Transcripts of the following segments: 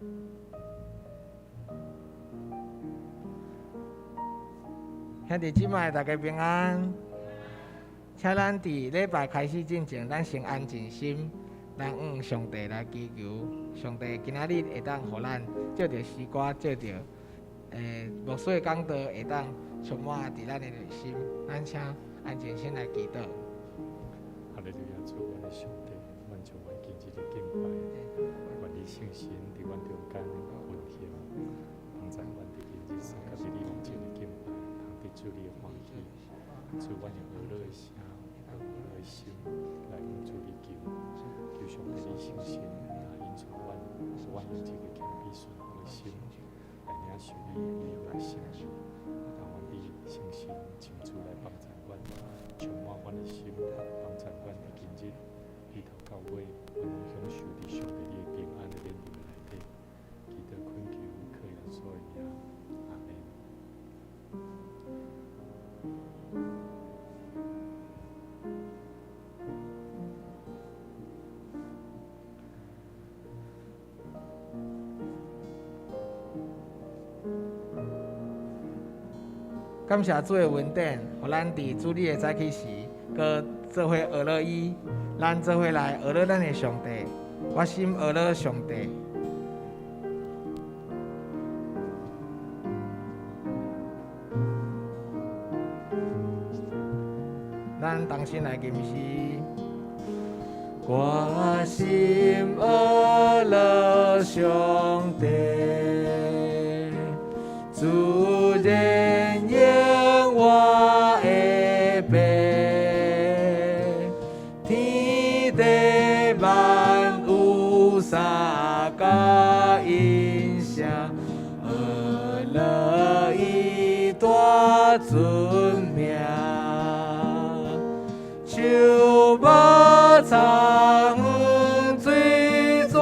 兄弟姊妹，大家平安。请咱伫礼拜开始之前，咱先安静心，咱向上帝来祈求。上帝今仔日会当互咱借着诗歌，借着牧师的讲道，会当充满伫咱的内心。咱请安静心来祈祷。哈利路亚，主我的上帝，阮将阮今日的敬拜，愿你圣神伫阮中间运行，帮助阮伫今日三甲你往前的敬拜，通得主你的欢喜，主阮用乐的声，用乐的心来向主你求，求上帝你圣神来引导阮，使阮用这个谦卑顺服的心来领受你的美好的心意，让阮你圣神亲自来帮助阮，充满阮的心，帮助阮伫今日里头到尾，阮能享受伫上帝你的平安的怜悯内底，祈祷恳求靠耶稣的名，阿门。感谢主的恩典，互咱伫主你的早起时，搁做伙学乐伊，咱做伙来学乐咱的上帝。我心学乐上帝。咱同心来吟诗。我心学乐上帝，主人应我的病，天地万有三甲音声，学乐伊大尊名，手无长水泉，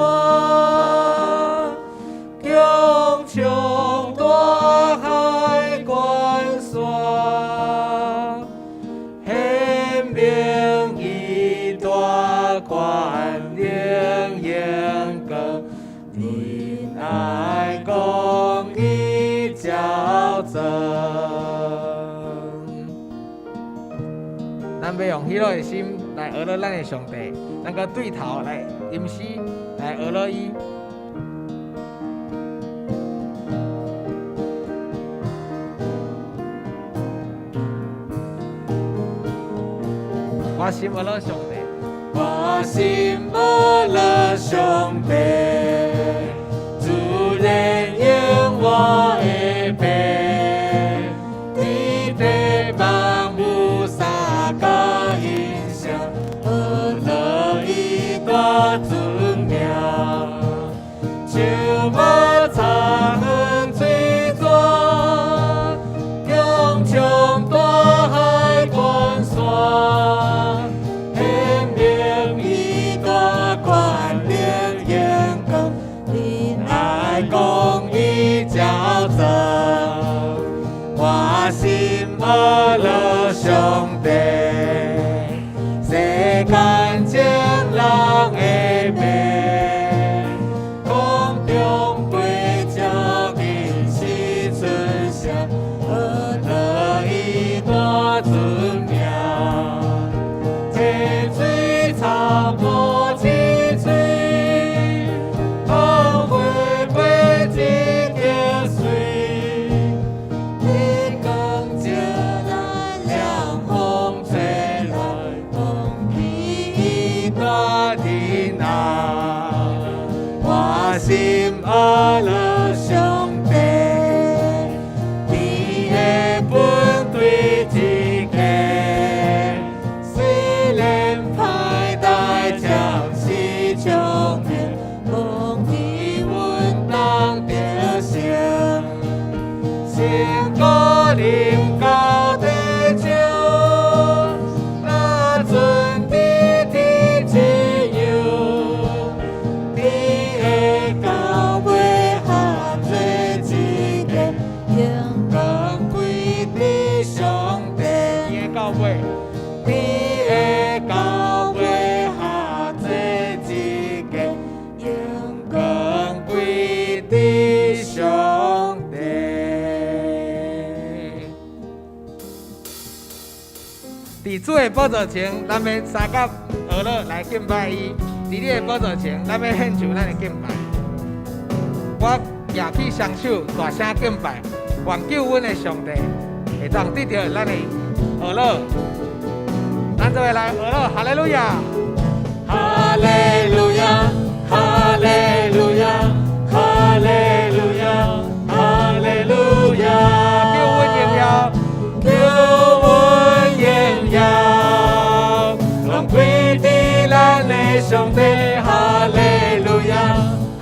强冲大海关山，显明伊大权能永光，仁爱公义照正。咱要用喜乐的心来学乐咱的上帝，咱个对头来吟诗来学乐伊。我心学乐上帝，我心学乐上帝，主人应我的病，天地万有三甲音声，学乐伊大尊名，手无长水泉，强冲大海关山，显明伊大权能永光，仁爱公义照正。我心学乐上帝，世间情人的命，空中对照人是春声，学乐伊大尊名，天水草木青水，风花飞一条水，天光照来凉风吹来，风起大仁爱，我心学乐上帝，天的本对一家，虽然歹代将士彰显，公义稳当得胜，成果临到地上，那准地天之佑，天的到尾海伫主的宝座前，咱要三甲俄勒来敬拜伊；伫你的宝座前，咱要献上咱的敬拜。我举起双手，大声敬拜，愿救阮的上帝会当得到咱的俄勒。咱做伙来俄勒，哈利路亚，哈利路亚，哈利路亚，哈利路亚，哈利路亚，救阮荣耀，救阮荣耀，拢归伫咱的上帝，哈利路亚，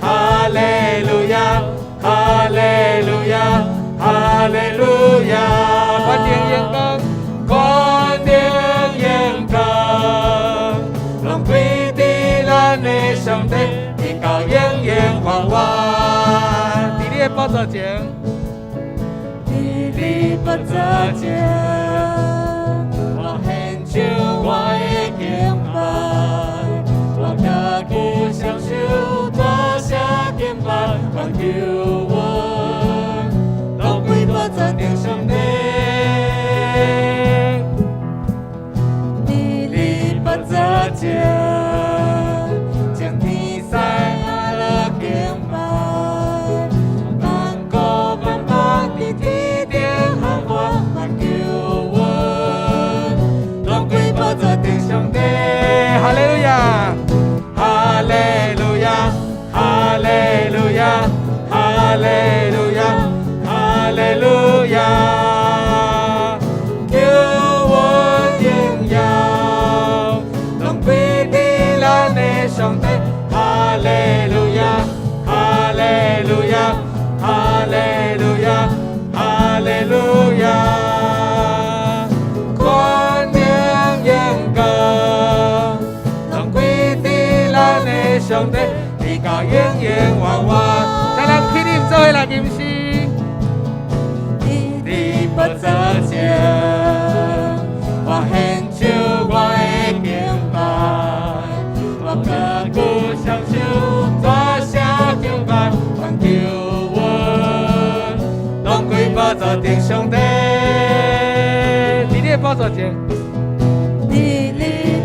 哈利路亚，哈利路亚，哈利路亚，关顶阳光，关顶阳光，拢归伫咱的上帝，直到永永远远。伫你的宝座前，伫你宝座前，我献上我的敬拜，我家己双手大声敬拜，愿救阮拢归宝座顶上帝。伫你宝座前，将天使阿拉敬拜，万国万邦伫天顶喊我，愿救阮拢归宝座顶上帝。哈利路亚，哈利路亚，哈利路亚，哈利路亚，哈利路亚，救阮荣耀，拢归伫咱的上帝。哈利路亚，哈利路亚，哈利路亚，哈利路亚，冠冕荣光，拢归伫咱的上帝，直到永永远远。咱人起立做伙来吟诗。你宝座前，我献上我的敬拜，我家己双手大声敬拜，愿救阮拢归宝座顶上帝。伫你的宝座前，你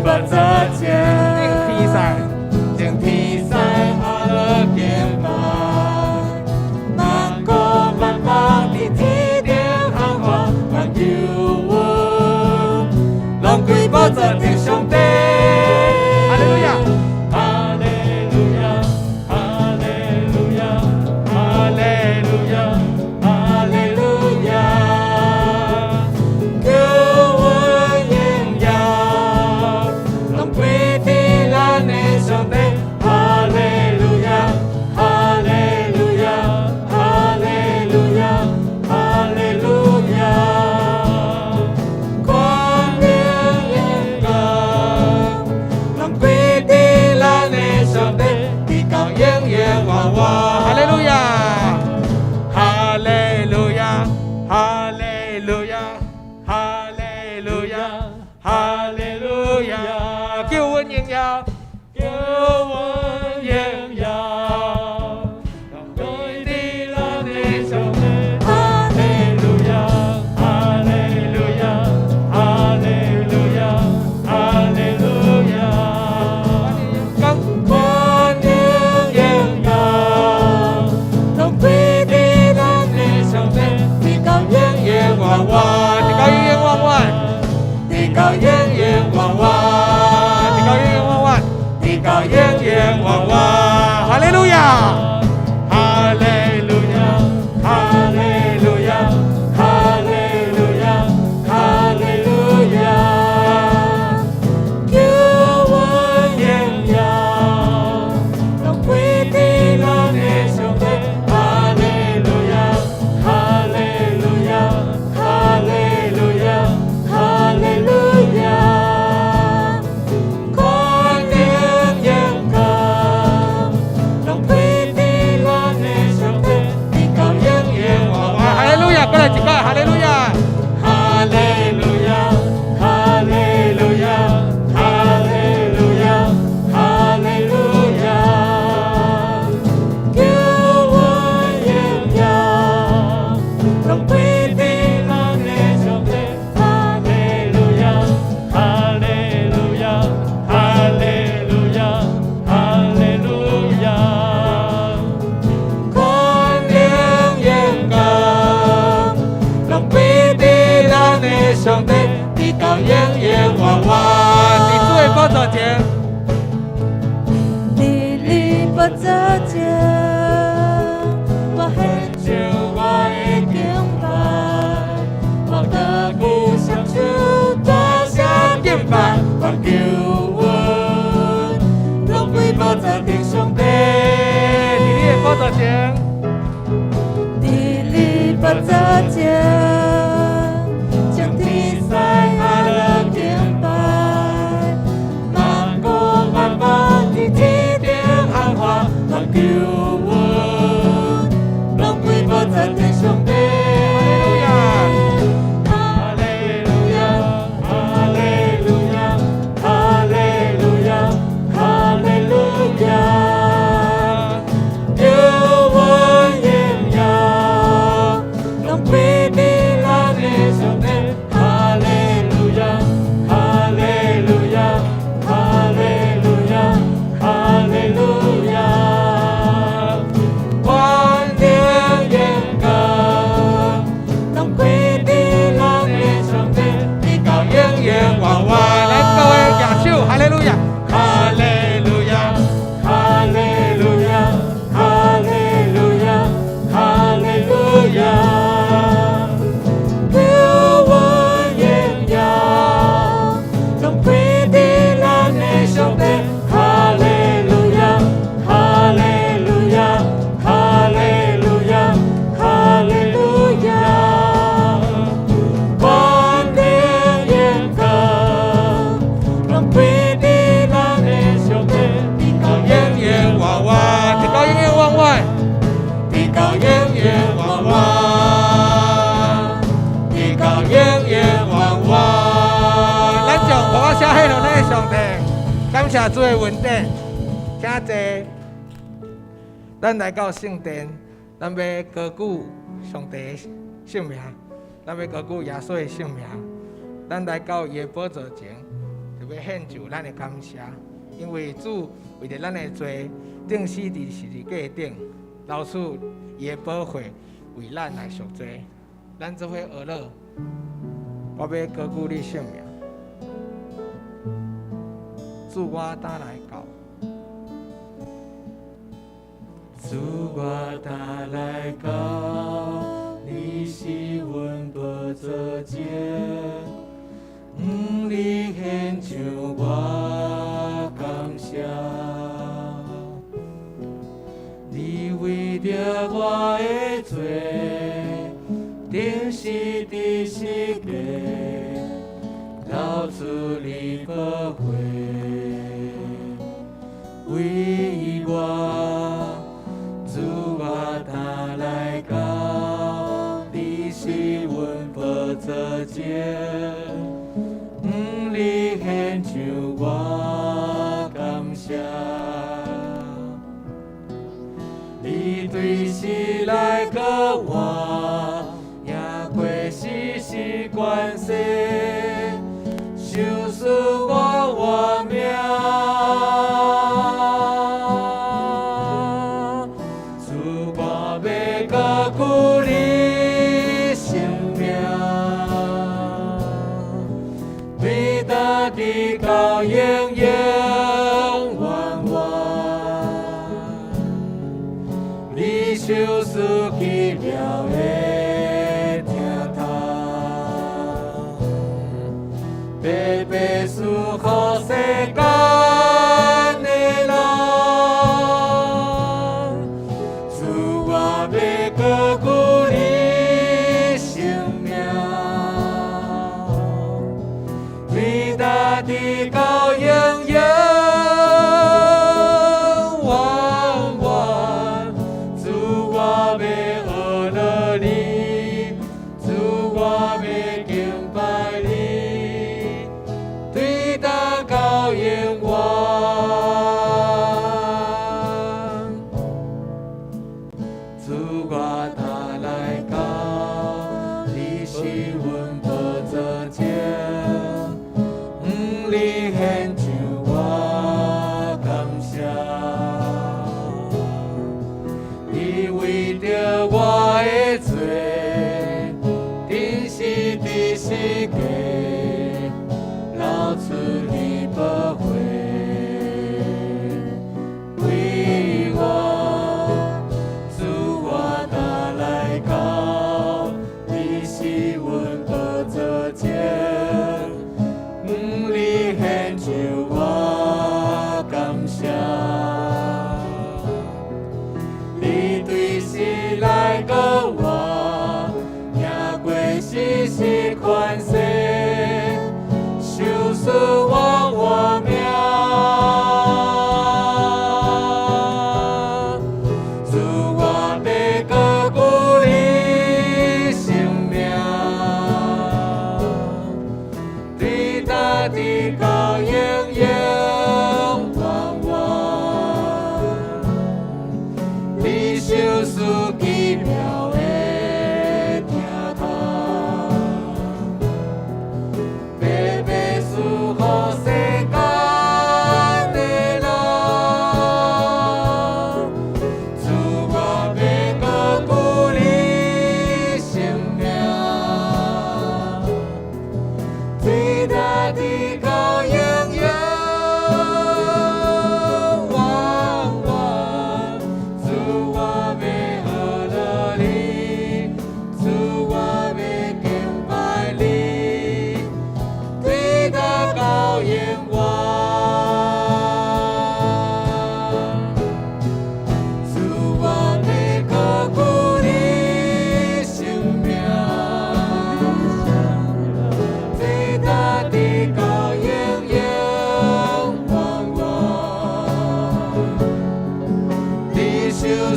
宝座前，敬天使，敬天使阿拉敬拜，万国万邦伫天顶喊我，愿救阮拢归宝座顶上帝。哈利路亚，哈利路亚，哈利路亚，哈利路亚，哈利路亚，救阮荣耀，拢归伫咱的上帝。哈利路亚，哈利路亚，哈利路亚，哈利路亚，冠冕荣光，拢归伫咱的上帝，直到永永远远。哈利路亚，哈利路亚，哈利路亚，哈利路亚，哈利路亚，救阮荣耀，救阮荣耀，拢归伫咱的上帝。哈利路亚，哈利路亚，哈利路亚，哈利路亚，冠冕荣耀，拢归伫咱的上帝，直到永永远远，直到永永远远，直到永永远远，直到永永远远，直到永永远远。哈利路亚。哈利路亚，哈利路亚，哈利路亚，哈利路亚，救阮荣耀，拢归伫咱的上帝。哈利路亚，哈利路亚，哈利路亚，哈利路亚，冠冕荣光，拢归伫无做情，我献上我的敬拜，我歌鼓双手大声敬拜，我求阮拢归宝座顶上帝。伫你的宝座前，伫你宝座前，将天使下落敬拜，万国万邦伫天顶喊话，我求阮拢归宝座顶上帝。哈利路亚，哈利路亚，哈利路亚，哈利路亚。感谢主的恩典，请坐。咱来到圣殿，咱要高举上帝的圣名，咱要高举耶稣的圣名。咱来到伊的宝座前，就要献上咱的感谢，因为主为着咱的罪，钉死伫十字架顶，流出伊的宝血，为咱来赎罪。咱做伙学乐，我要高举你圣名。主我打来到，主我打来到，你是阮宝座前，你献上我感谢，你为着我的罪，钉死伫十字架，流出你宝血。为我，主我打来到，你是阮宝座前，你献上我感谢，你对世来个我，也过世是关系，受死我活命。到永永远远，你受死去了的疼痛，白白赐予世间的人，主我要高举你生命。直到永永远远，主我要学了你。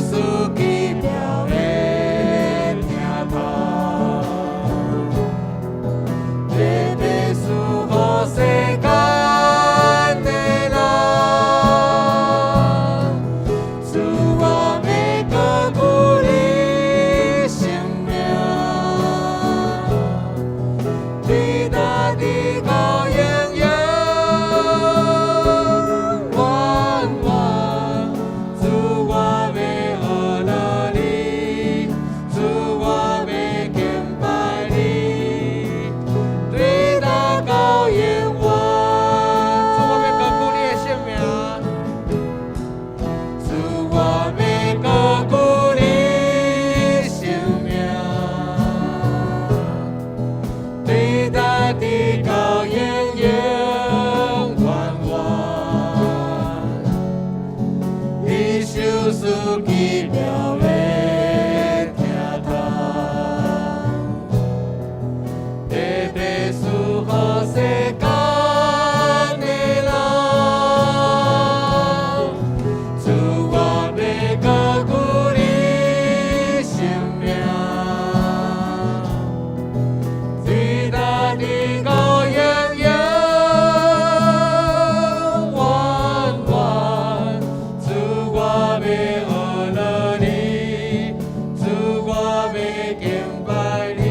事奇妙的听头，特别是好世间的人，使我要高举你生命，对大地高永永远远，主我要学了你，主我要敬拜你，对大高永远。主，我要高举你的性命。主，我要高举你生命，对大地高永永远远，你手事奇妙的听头，特别是好世间的人。主，我要高举你生命，对大地高永永远远。主，我要学了你，主，我要敬拜你，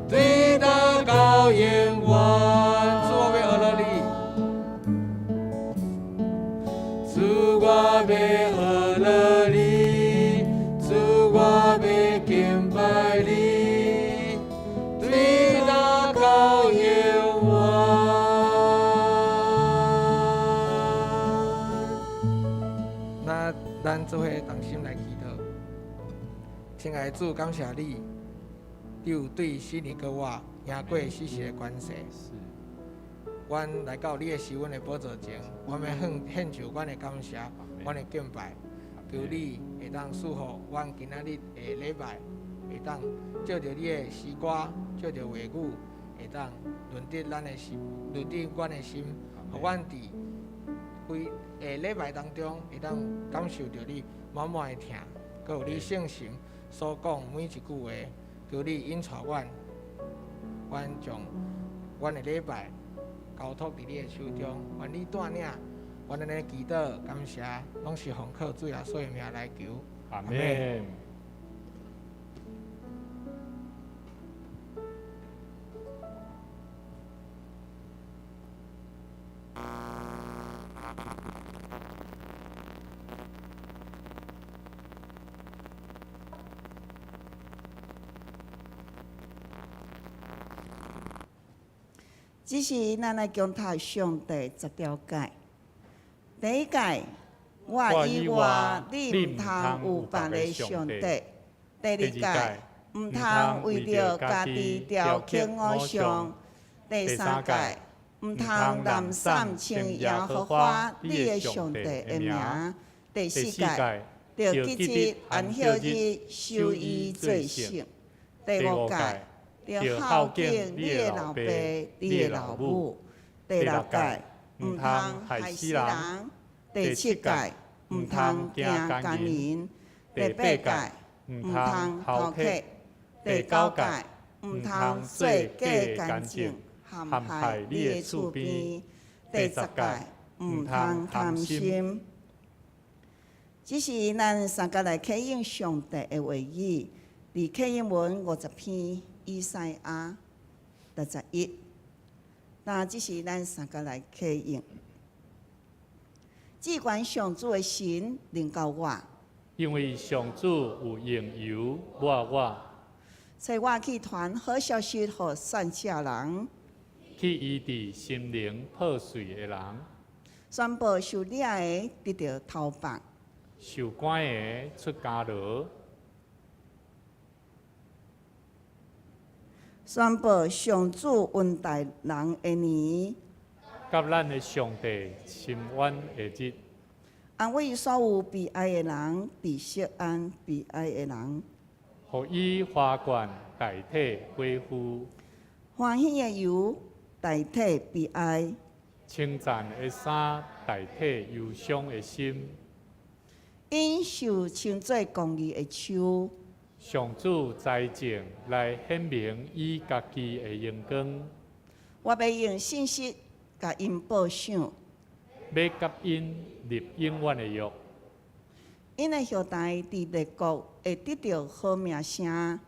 对大高永远。主，我要学了你。主，我要学了你，主，我要敬拜你，对大高永远。那咱做伙同心来祈祷。亲爱的主，感谢你，你有对死年跟我赢过死时的关系。是阮来到你的施恩的宝座前，我们献上阮的感谢，阮的敬拜，求你会当赐福阮今仔日的礼拜，会当照着你的诗歌，照着话语，会当润得咱的心，润得阮的心，互阮伫规礼拜当中会当感受着你满满的疼，佮有你圣神所讲每一句话，求你引带阮，阮将阮的礼拜交托伫你的手中，愿你带领，阮安尼祈祷感谢，拢是奉靠主耶稣的名来求。阿门。只是咱来强读上帝10条诫。第一诫，我以外你毋通有别个上帝。第二诫，毋通为着家己雕刻偶像。第三诫，毋通滥散称耶和华你的上帝的名。第四诫，着吉日安息日守伊做圣。第五诫，着孝敬你的老爸、你的老母。第六诫，毋通害死人。第七诫，毋通惊奸人。第八诫，毋通偷窃。第九诫，毋通做假干净，陷害你的厝边。第十诫，毋通贪心。只是咱三个来启应上帝的话语，伫启应文50篇。以赛亚61，那只是咱三个来启应。只管上主的神领导我，因为上主有用油抹我，找我去传好消息予善者人，去医治心灵破碎的人，宣布受掠的得到逃放，受关的出家牢。宣布上主恩待人的年，甲咱的上帝深远的日，安慰所有悲哀的人，治释安悲哀的人，予以花冠代替恢复，欢喜的油代替悲哀，称赞的衫代替忧伤的心，因受称作公义的手。上主在前来显明伊家己的荣光，我要用信息甲因报赏。要甲因立永远的约。因的后代伫列国会得到好名声，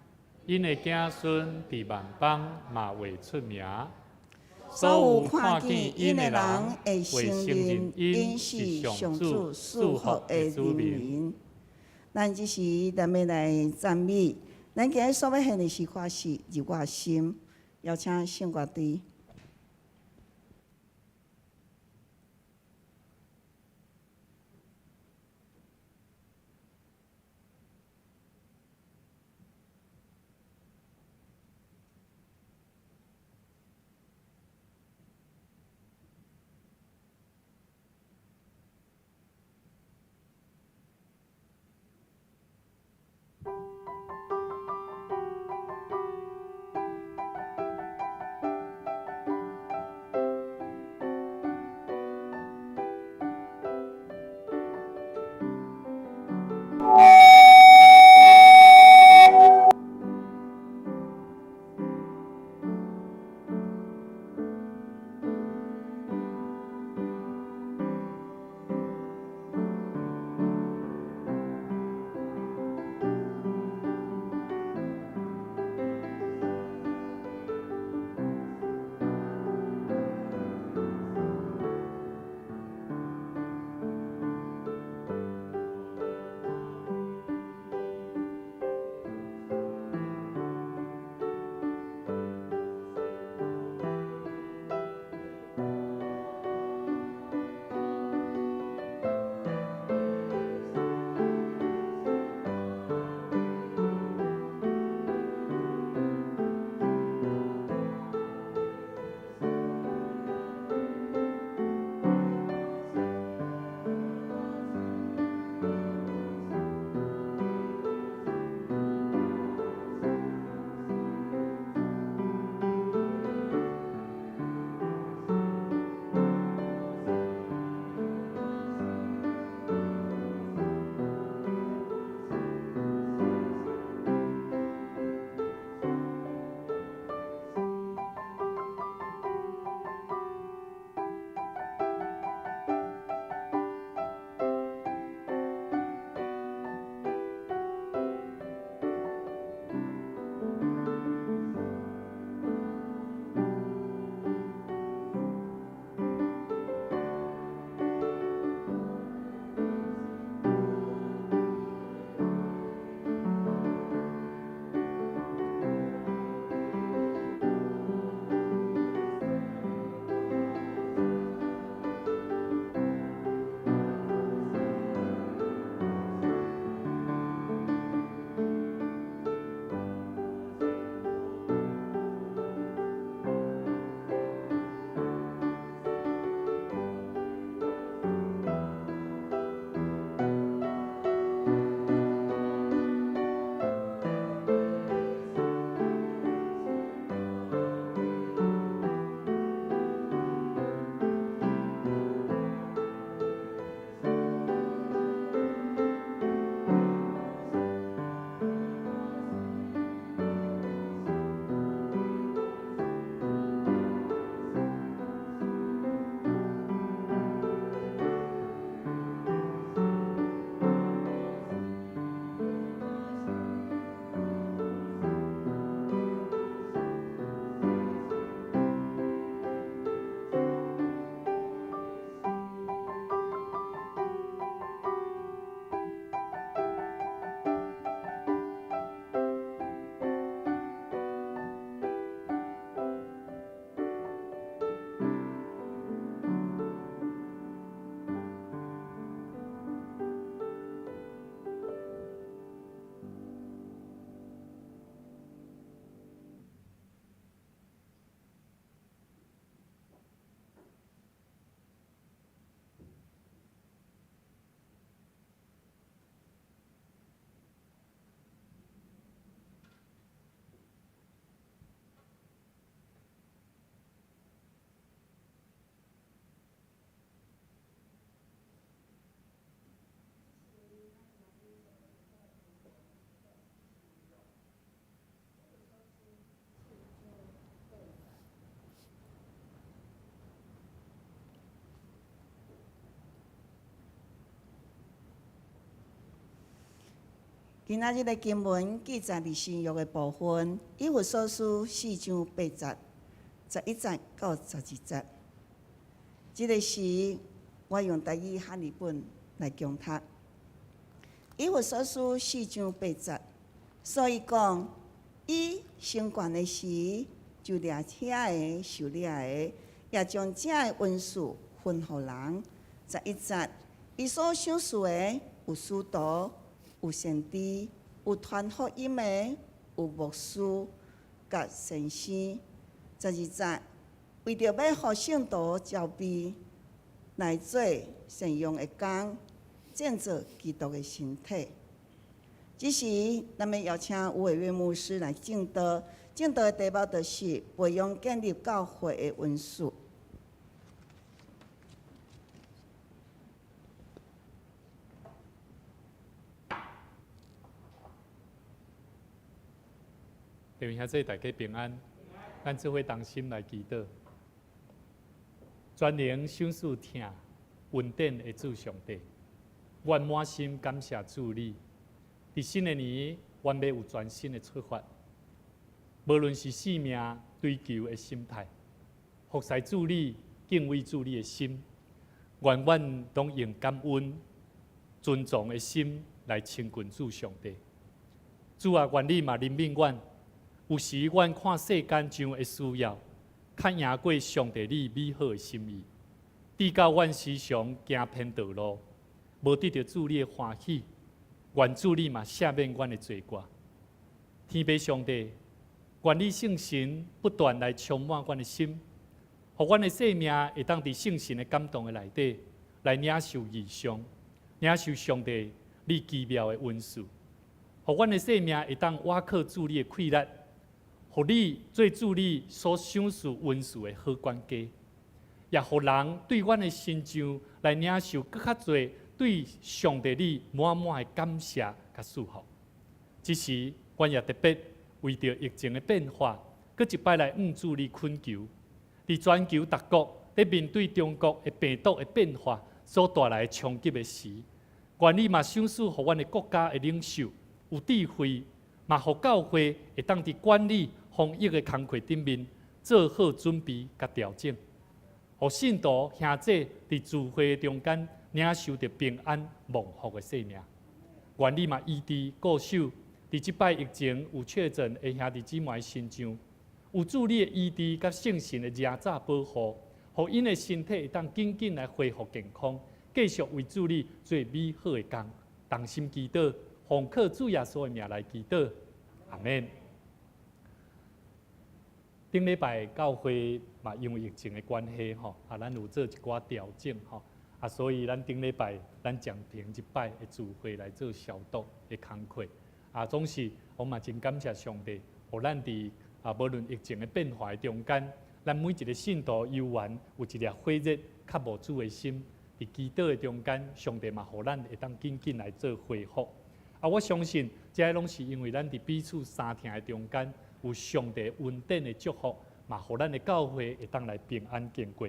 因的子孙伫万邦嘛会出名。所有看见因的人会承认因是上主赐福的人民。咱即时咱要来赞美，咱今日所要献的是发是入我心，邀请圣乐队。今仔日的经文记载伫新约的部分，以弗所书4章8节、11节到12节。这个是我用台语汉语本来强读。以弗所书4章8节，所以讲，伊升悬的时，就掠遐个受掠的，也将这个恩赐分互人。11节，伊所赏赐的有使徒，有先知，有传福音的，有牧师，甲先生。12节，为着要互圣徒招庇，来做善用的工，建造基督的身体。这时，咱们邀请吴伟月牧师来证道。证道的题目就是培养建立教会的恩赐。弟兄姊妹，大家平安。咱做伙同心来祈祷，全能赏赐听稳定的主上帝，愿满心感谢主你。伫新的年，愿要有全新的出发。无论是生命追求的心态，服侍主你、敬畏主你的心，愿阮拢用感恩、尊重的心来亲近主上帝。主啊，愿你嘛怜悯阮。有时，阮看世间上的需要，较赢过上帝你美好的心意，直到阮时常行偏道路，无得到主你的欢喜。愿主你嘛赦免阮的罪过。天父上帝，愿你圣神不断来充满阮的心，互阮的生命会当伫圣神的感动的内底，来领受异象，领受上帝你奇妙的恩赐，互阮的生命会当倚靠主你的气力。互你做主你所赏赐恩赐的好管家，也互人对阮的心上来领受更较侪对上帝你满满的感谢甲祝福。这时，阮也特别为着疫情的变化，搁一摆来向主你恳求。伫全球各国在面对中国的病毒的变化所带来的冲击的时，愿你嘛赏赐互阮的国家的领袖有智慧，嘛互教会会当伫管理防疫的工课顶面做好准备甲调整，互信徒兄姐伫聚会中间领受着平安蒙福的生命。愿你嘛医治固守，伫即摆疫情有确诊的兄弟姊妹身上，有主你的医治甲圣神的热早保护，互因的身体会当紧紧来恢复健康，继续为主你做美好的工。同心祈祷，奉靠主耶稣的名来祈祷，阿门。顶礼拜教会嘛，因为疫情的关系吼，咱有做一寡调整吼，所以咱顶礼拜咱暂停一摆的聚会来做消毒的工课，总是我嘛真感谢上帝，互咱伫无论疫情的变化的中间，咱每一个信徒犹原有一粒火热较无主的心，伫祈祷的中间，上帝嘛互咱会当紧紧来做恢复。我相信这拢是因为咱伫彼此相听的中间。有上帝恩典的祝福，嘛，互咱的教会会当来平安经过。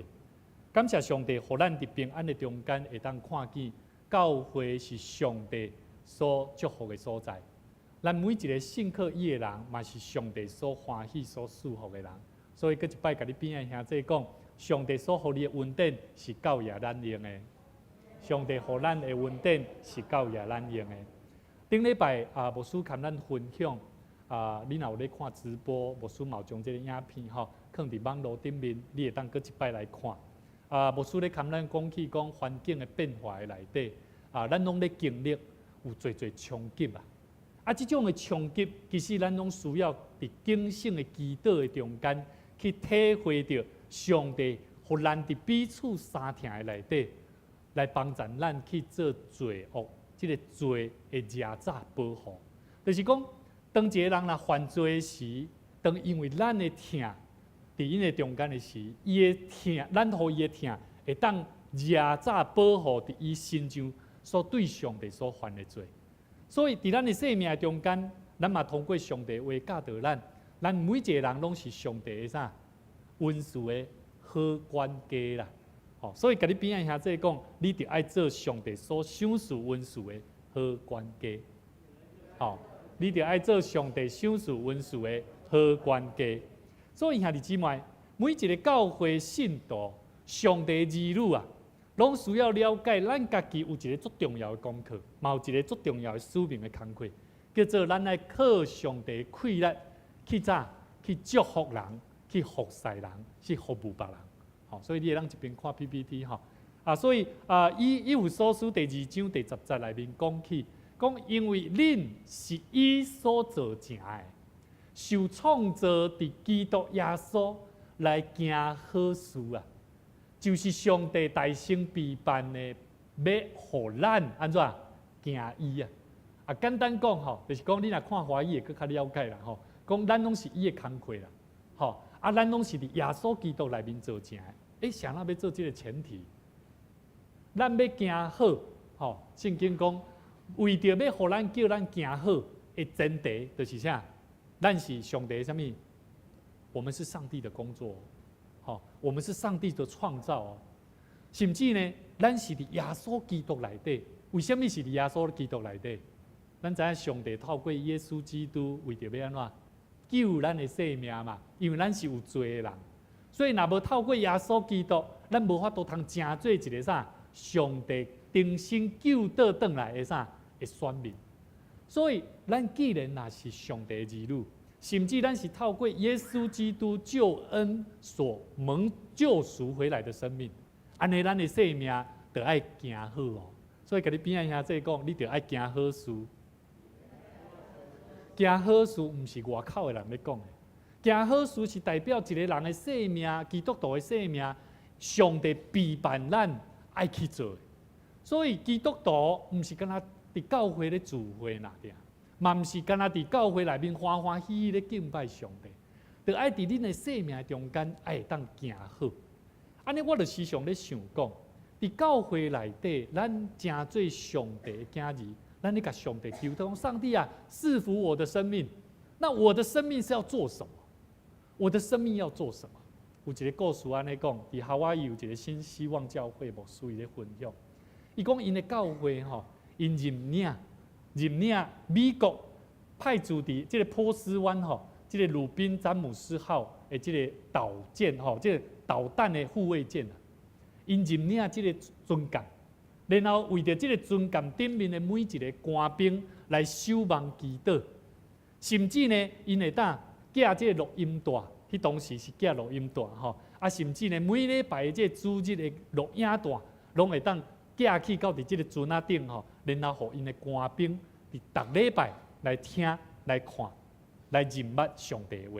感谢上帝，互咱伫平安的中间会当看见教会是上帝所祝福的所在。咱每一个信靠伊的人，嘛是上帝所欢喜、所祝福的人。所以，搁一摆甲你边仔兄弟讲，上帝所予你的恩典是教育咱用的。上帝互咱的恩典是教育咱用的。顶礼拜牧师跟咱分享。你若有咧看直播，牧师嘛有将这个影片放伫网络顶面，你会当搁一摆来看。牧师咧跟咱讲起讲环境的变化的内底，咱拢咧经历有侪冲击啊。这种的冲击，其实咱拢需要伫警醒的祈祷的中间，去体会到上帝互咱伫彼此相听的内底，来帮助咱去做罪恶，这个罪的热早保护，就是讲。当一个人若犯罪时，当因为咱的疼，伫因的中间的时，伊的疼，咱互伊的疼，会当热早保护伫伊身上所对上帝所犯的罪。所以伫咱的生命中间，咱嘛通过上帝话教导咱每一个人拢是上帝的啥恩赐的好管家啦。所以甲你边仔兄弟讲，你着爱做上帝所赏赐恩赐的好管家。吼，你着爱做上帝赏赐恩赐的好管家。所以兄弟姊妹，每一个教会信徒、上帝儿女啊，拢需要了解咱家己有一个足重要的功课，嘛有一个足重要的使命的工课，叫做咱爱靠上帝的气力去去祝福人、去服侍人、去服务别人。吼，所以你会当一边看 PPT 吼。所以以弗所书第2章第10节内面讲起，讲因为恁是伊所造成的，受创造伫基督耶稣来行好事啊，就是上帝大圣备办的，要互咱安怎行伊啊？简单讲吼，就是讲你若看华语会更较了解啦吼。讲咱拢是伊的工课啦，吼咱拢是伫耶稣基督内面造成的。谁人要做这个前提？咱要行好，吼，圣经讲，为着要互咱叫咱行好的前提，就是啥？咱是上帝的什么？我们是上帝的工作，吼，我们是上帝的创造哦。甚至呢，咱是伫耶稣基督内底。为什么是伫耶稣基督内底？咱知影上帝透过耶稣基督，为着要安怎救咱的性命嘛？因为咱是有罪的人，所以若无透过耶稣基督，咱无法度通成做一个啥？上帝重新救倒转来的啥的选民，所以咱既然若是上帝的儿女，甚至咱是透过耶稣基督救恩所蒙救赎回来的生命，安尼咱的性命就爱行好哦。所以甲你边仔兄弟讲，你就爱行好事。行好事毋是外口的人咧讲的，行好事是代表一个人的性命，基督徒的性命，上帝备办咱。爱去做，所以基督徒毋是干那伫教会咧聚会那点，嘛毋是干那伫教会内面欢欢喜喜咧敬拜上帝，就爱伫恁的生命中间爱当行好。安尼我就时常咧想讲，伫教会内底，咱诚做上帝的囝儿，咱咧甲上帝求祷，上帝啊，赐福我的生命。那我的生命是要做什么？我的生命要做什么？有一个故事安尼讲，伫夏威夷有一个新希望教会牧师伊咧分享，伊讲因的教会吼，因认领美国派驻伫即个波斯湾吼，即个鲁宾詹姆斯号的即个导舰吼，即个导弹的护卫舰啊，因认领即个军舰，然后为着即个军舰顶面的每一个官兵来守望祈祷，甚至呢，因会当寄即个录音带。迄当时是寄录音带吼，甚至呢每礼拜即个主日的录影带，拢会当寄去到伫即个船仔顶吼，然后互因的官兵伫逐礼拜来听、来看、来认捌上帝的话。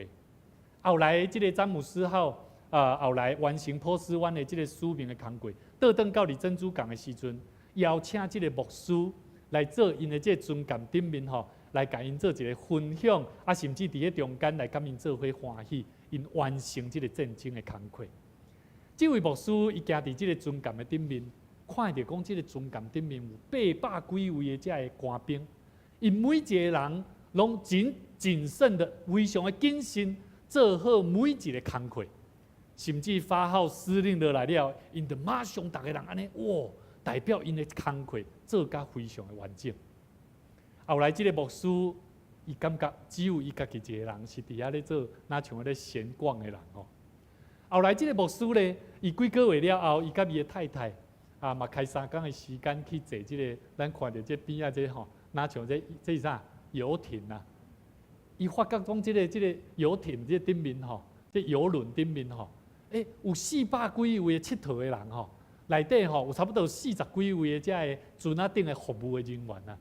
后来即个詹姆斯号后来完成波斯湾的即个使命的工作，倒转到伫珍珠港的时阵，邀请即个牧师来做因的即个船舰顶面吼，来甲因做一个分享，甚至伫咧中间来甲因做伙欢喜。因完成这个战争的工课。这位牧师伊行伫这个军舰的顶面，看到讲这个军舰顶面有800几位的这个官兵，因每一个人拢谨慎的、非常的谨慎，做好每一个工课。甚至发号施令落来了，因就马上逐个人安尼，哇，代表因的工课做甲非常的完整。后来这个牧师。伊感觉只有伊家己一个人是伫遐咧做，那像咧闲逛的人哦。后来即个牧师咧，伊几个月了后，伊甲伊的太太嘛开3天的时间去坐即个，咱看到这边这吼，那像这是啥游艇啊？伊发觉讲即个游艇这顶面吼，这游轮顶面吼，有400几位佚佗的人吼，内底吼有差不多40几位的这个船仔顶的服务的人员啊。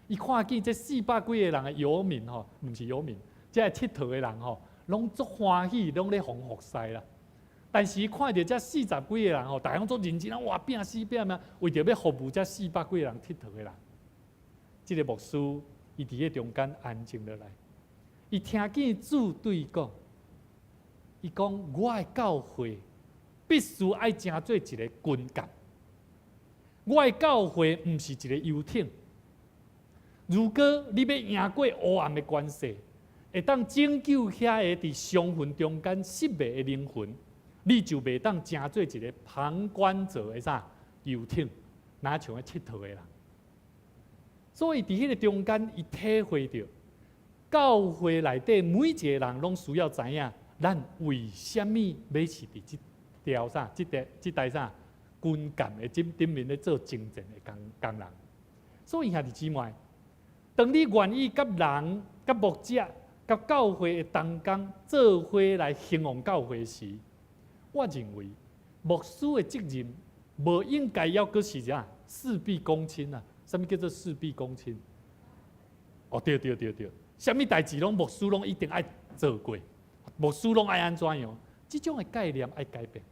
伊看见这400几个人的游民吼，毋是游民，这佚佗的人吼，拢足欢喜，拢咧服侍啦。但是伊看到这40几个人吼，大家做认真啊，哇拼死拼啊，为着要服务这400几个人佚佗的人，这个牧师伊伫咧中间安静落来，伊听见主对伊讲，伊讲我的教会必须爱成做一个军舰，我的教会毋是一个游艇。如果你要赢过黑暗的关系，会当拯救遐个伫伤痕中间失迷的灵魂，你就袂当成做一个旁观者的啥游艇，哪像个佚佗的人。所以伫迄个中间，伊体会到教会内底每一个人拢需要知影，咱为什么要是伫即条啥、即台啥军舰的顶面咧做征战的工人。所以兄弟姊妹，当你愿意甲人、甲牧者、甲教会的同工做伙来兴旺教会时，我认为牧师的责任无应该要阁是啥事必躬亲啊？什么叫做事必躬亲？哦，对，什么代志拢牧师拢一定爱做过，牧师拢爱安怎样？这种的概念爱改变。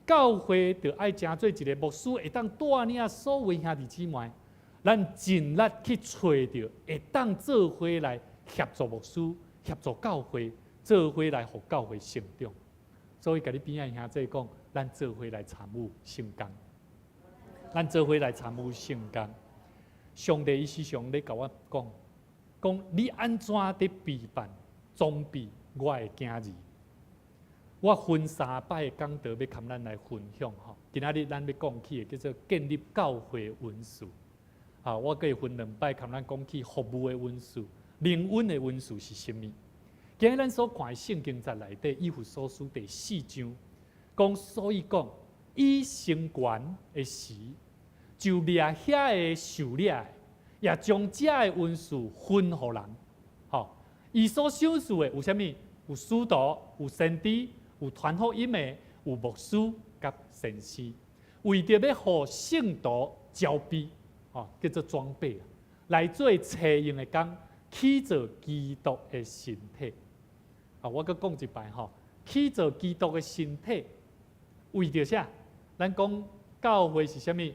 教会就爱成做一个牧师，会当带领所有兄弟姊妹，咱尽力去找到会当做伙来协助牧师、协助教会，做伙来互教会成长。所以，甲你边仔兄弟讲，咱做伙来参与圣工，咱做伙来参与圣工。上帝伊时常咧甲我讲你安怎伫备办装备我的囝儿？我分3摆的讲道要跟咱来分享吼。今仔日咱要讲起的叫做建立教会温素。我可以分2摆跟咱讲起服务的温素、灵恩的温素是甚物？今日咱所看的圣经在内底，以弗所书第4章讲，所以讲以成全的时，就掠遐个受掠的，也将这的温素分予人。伊所享受的有啥物？有使徒，有先知，有传福音的，有牧师甲先师，为着要互圣徒招备，叫做装备，来做车用的工，起做基督的身体。我阁讲一摆起做基督的身体，为着啥？咱讲教会是啥物？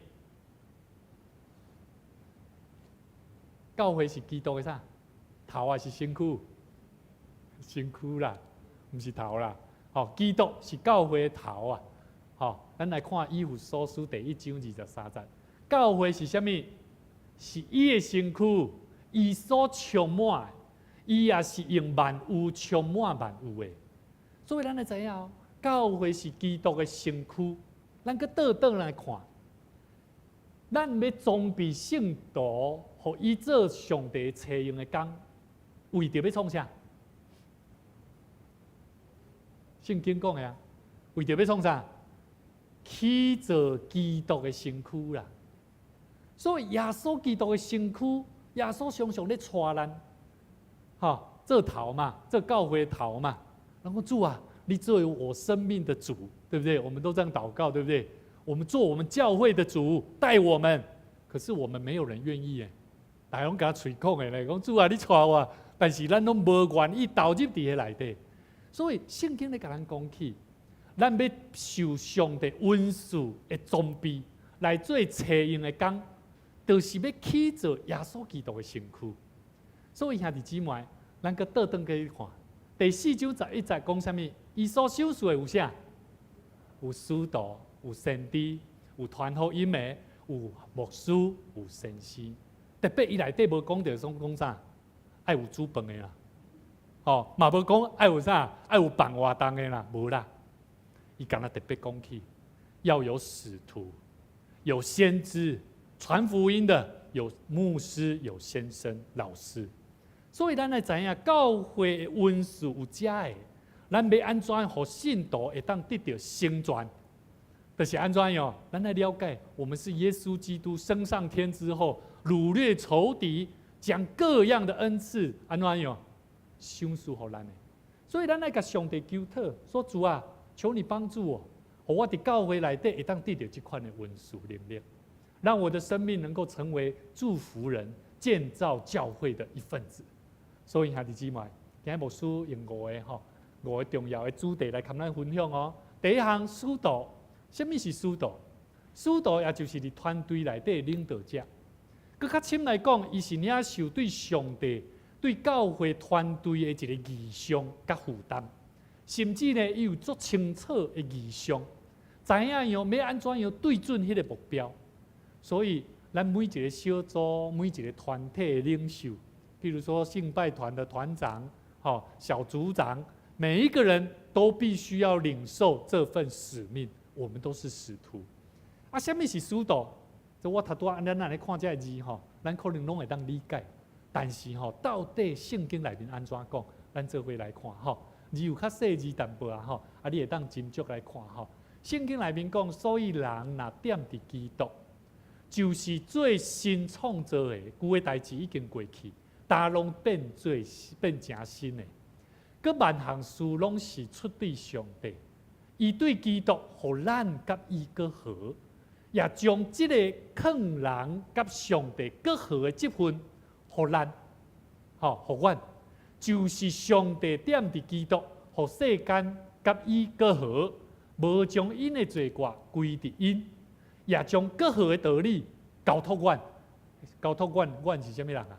教会是基督的啥？头还是身躯？身躯啦，毋是头啦。基督是教会的头啊。咱来看以弗所书第1章23节，教会是啥物？是伊的身躯，伊所充满的，伊也是用万物充满万物的。所以咱来知影，教会是基督的身躯。咱搁倒来看，咱要装备圣徒，互伊做上帝车用的工，为着要创啥？圣经讲的为着要创啥？起做基督的身躯啦。所以耶稣基督的身躯，耶稣常常咧带咱，做头嘛，做教会的头嘛。然后主啊，你作为我生命的主，对不对？我们都这样祷告，对不对？我们做我们教会的主，带我们。可是我们没有人愿意诶，大家拢甲嘴讲诶咧，讲主啊，你带我，但是咱拢无愿意投入伫迄内底。所以圣经咧甲咱讲起，咱要受上帝恩赐的装备来做车用的工，就是要起做耶稣基督的身躯。所以兄弟姊妹，咱搁倒转去看，第4章11节讲啥物？伊所享受的有啥？有使徒，有先知，有传福音的，有牧师，有先师。特别伊内底无讲到讲啥，爱有煮饭的啦。嘛无讲爱有啥，爱有办活动的啦，无啦。伊敢若特别讲起，要有使徒，有先知，传福音的，有牧师，有先生、老师。所以咱来知影，教会的温素有遮的，咱要安怎互信徒会当得到成全？就是安怎样？咱来了解，我们是耶稣基督升上天之后，掳掠仇敌，将各样的恩赐安怎样？享受互咱的，所以咱来甲上帝求讨，说主啊，求你帮助我，互我伫教会内底会当得到这款的温素能力，让我的生命能够成为祝福人、建造教会的一份子。所以兄弟姊妹，今日牧师用5个重要的主题来跟咱分享哦。第一项，使徒，什么是使徒？使徒也就是伫团队内底的领导者。佮较深来讲，伊是领受对上帝、对教会团队的一个义相甲负担，甚至呢，伊有足清楚的义相，知影样要安怎样对准迄个目标。所以，咱每一个小组、每一个团体的领袖，譬如说敬拜团的团长、小组长，每一个人都必须要领受这份使命。我们都是使徒。什么是使徒？这我头拄咱来看这个字咱可能拢会当理解。但是吼，到底圣经内面安怎讲？咱做伙来看吼。字有较细字淡薄啊吼，啊你会当斟酌来看吼。圣经内面讲，所以人若踮伫基督，就是最新创造的，旧的代志已经过去，大拢变成新的。佮万项事拢是出对上帝，伊对基督，互咱甲伊佮好，也将即个劝人甲上帝佮好的这份，互咱，互阮，就是上帝踮伫基督，互世间甲伊佮好，无将因的罪过归伫因，也将佮好的道理交托阮。交托阮是啥物人啊？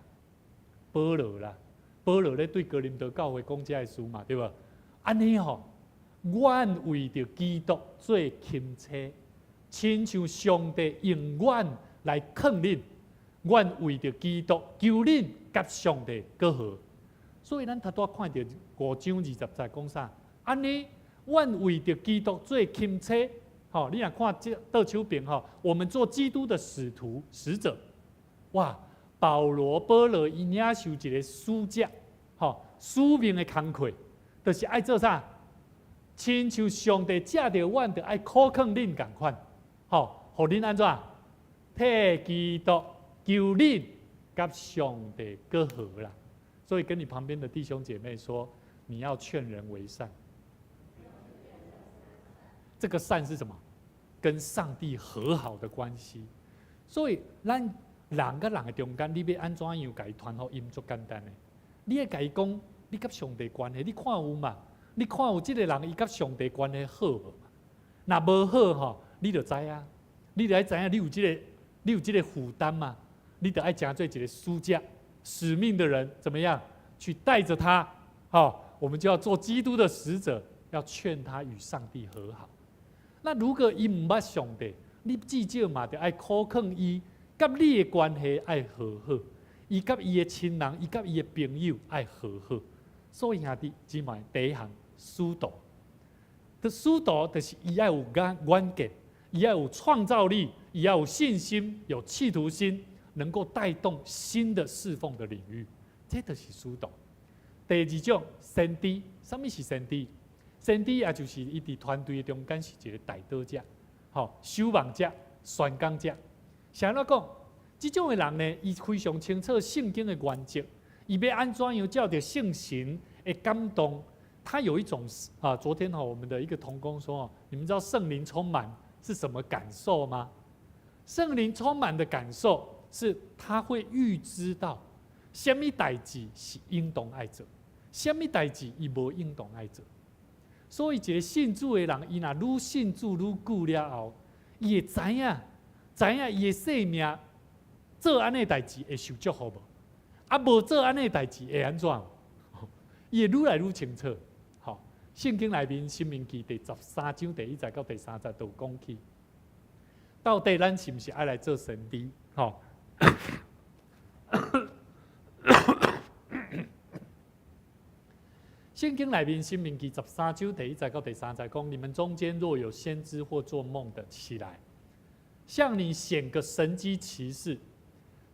保罗啦。保罗咧对哥林多教会讲这个事嘛，对无？安尼吼，阮为着基督做钦差，亲像上帝用阮来劝恁，阮为着基督求恁甲上帝和好。所以咱头拄看到5章20节讲啥？安尼，阮为着基督做钦差，吼，你若看这倒手边吼，我们做基督的使徒使者，哇！保罗伊领受一个使者，使命的工课，就是爱做啥？亲像上帝借着阮，就爱考劝恁共款，互恁安怎？替基督求恁甲上帝和好啦。所以跟你旁边的弟兄姐妹说，你要劝人为善。这个善是什么？跟上帝和好的关系。所以咱人甲人的中间，你要安怎样甲伊传福音足简单的？你要甲伊讲，你甲上帝关系，你看有嘛？你看有即个人，伊甲上帝关系好无嘛？若无好吼，你就知影，你就爱知影，你有即个负担嘛？你就爱诚做一个使者、使命的人，怎么样去带着他？我们就要做基督的使者，要劝他与上帝和好。那如果伊唔捌上帝，你至少嘛，就爱考劝伊。甲你的关系爱和好，伊甲伊的亲人，伊甲伊的朋友爱和好。所以兄弟姊妹，第一项使徒，使徒就是伊爱有远见，伊爱有创造力，伊爱有信心、有企图心，能够带动新的侍奉的领域，这就是使徒。第二种先知，什么是先知？先知也就是伊伫团队中间是一个带导者，守望者、宣讲者。啥怎讲？这种的人呢，伊非常清楚圣经的原则，伊要安怎样照着圣神的感动。他有一种昨天我们的一个同工说你们知道圣灵充满是什么感受吗？圣灵充满的感受是他会预知到什么代志是应当爱做，什么代志伊无应当爱做。所以一个信主的人，伊若愈信主愈久了后，伊会知影伊的生命做安尼代志会受祝福无？无做安尼代志会安怎？伊会愈来愈清楚。圣经内面《申命记》第13章第1节到第3节都有讲起，到底咱是毋是爱来做先知？圣经内面《申命记》13章第1节到第3节讲：你们中间若有先知或做梦的，起来，向你显个神迹奇事，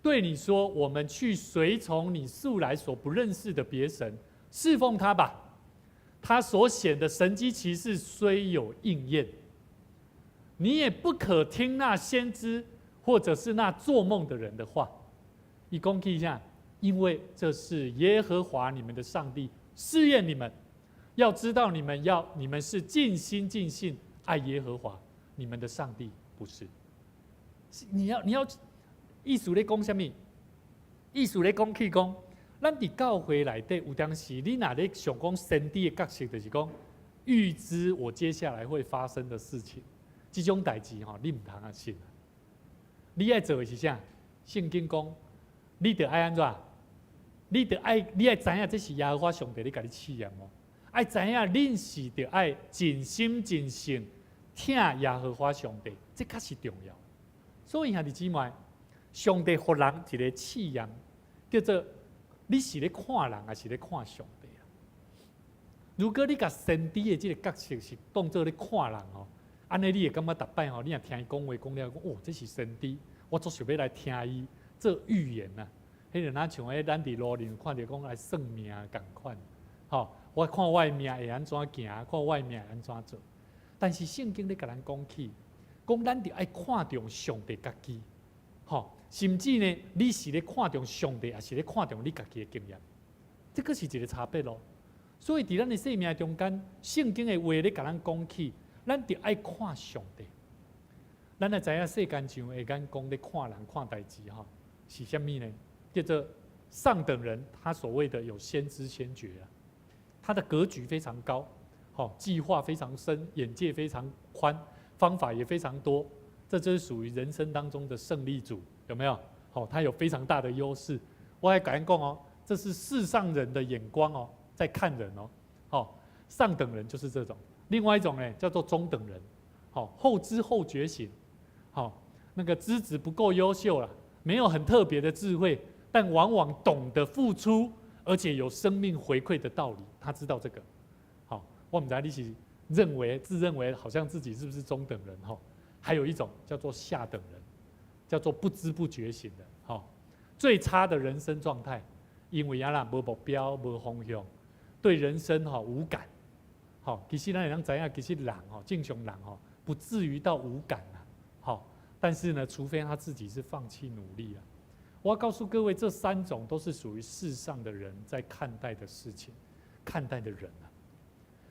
对你说：我们去随从你素来所不认识的别神，侍奉他吧。他所显的神迹奇事虽有应验，你也不可听那先知或者是那做梦的人的话。以公记一下，因为这是耶和华你们的上帝试验你们，要知道你们是尽心尽性爱耶和华你们的上帝，不是？你要意思咧讲什么？意思咧讲去讲。咱伫教会内底有当时，你若咧想讲先知的角色，就是讲预知我接下来会发生的事情。这种代志你唔通啊信。你爱做的是啥？圣经讲，你得爱安怎？你爱知影这是耶和华上帝咧甲你试验哦。爱知影恁是得爱尽心尽性听耶和华上帝，这较是重要。所以兄弟姊妹，上帝予人一个试验，叫做。你是咧看人，还是咧看上帝啊？如果你甲先知的这个角色是当作咧看人安尼你会感觉逐摆你若听伊讲话讲了，这是先知，我总想要来听伊做预言呐、啊。迄就哪像迄咱伫路顶看到讲来算命共款，吼，我看我的命会安怎行，看我的命会安怎做。但是圣经咧甲咱讲起，讲咱着爱看重上帝家己，吼，甚至呢，你是咧看重上帝，还是咧看重你家己的经验，这个是一个差别咯。所以伫咱的生命中间，圣经的话咧甲咱讲起，咱着爱看上帝。咱也知影世间上会讲咧看人看代志吼，是虾米呢？叫做上等人，他所谓的有先知先觉啊，他的格局非常高，好，计划非常深，眼界非常宽，方法也非常多，这就是属于人生当中的胜利组，有没有？好，他有非常大的优势。我还敢讲哦，这是世上人的眼光哦，在看人哦，好，上等人就是这种，另外一种呢叫做中等人，好，后知后觉型，好，那个资质不够优秀了，没有很特别的智慧。但往往懂得付出，而且有生命回馈的道理，他知道这个。好，我们在一起自认为好像自己是不是中等人哈？还有一种叫做下等人，叫做不知不觉型的。好，最差的人生状态，因为啊啦无目标、无方向，对人生哈无感。好，其实咱会知影，其实人哈正常人哈不至于到无感啊。好，但是呢，除非他自己是放弃努力啊。我要告诉各位，这三种都是属于世上的人在看待的事情、看待的人啊。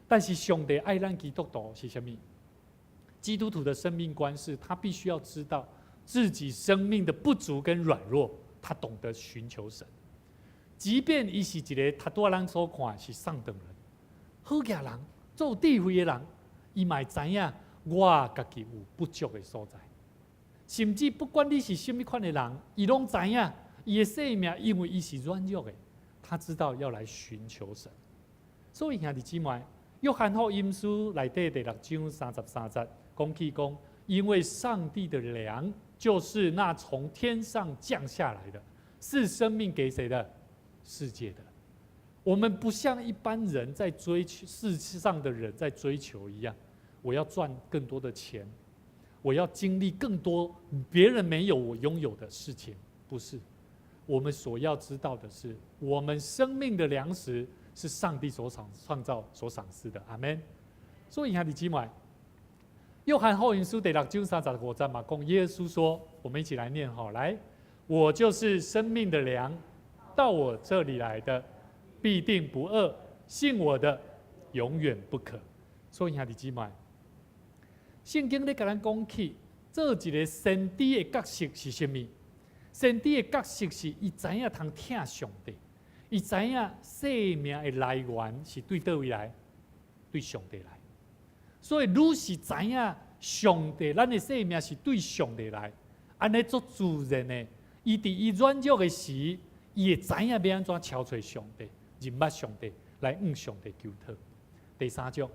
但是上帝爱咱基督徒是什么？基督徒的生命观是，他必须要知道自己生命的不足跟软弱，他懂得寻求神。即便伊是一个他多人所看是上等人、好家人、做智慧的人，伊嘛知影我家己有不足的所在。甚至不管你是什么款的人，伊拢知影，伊的生命因为伊是软弱的，他知道要来寻求神。所以兄弟姊妹，约翰福音书内底第6章33节讲起讲，因为上帝的粮就是那从天上降下来的，是生命给谁的？世界的。我们不像一般人在追求世上的人在追求一样，我要赚更多的钱。我要经历更多别人没有我拥有的事情，不是。我们所要知道的是，我们生命的粮食是上帝所创造、所赏赐的。阿们。所以兄弟姊妹，约翰福音书第6章35节嘛，讲耶稣说，我们一起来念哈，来，我就是生命的粮，到我这里来的，必定不饿；信我的，永远不渴。所以兄弟姊妹。圣经咧甲咱讲起，做一个先知的角色是啥物？先知的角色是伊知影通听上帝，伊知影生命的来源是对倒位来？对上帝来。所以，愈是知影上帝，咱的生命是对上帝来，安尼做自然的。伊伫伊软弱的时，伊会知影要安怎敲找上帝，认捌上帝，来向上帝求讨。第三种。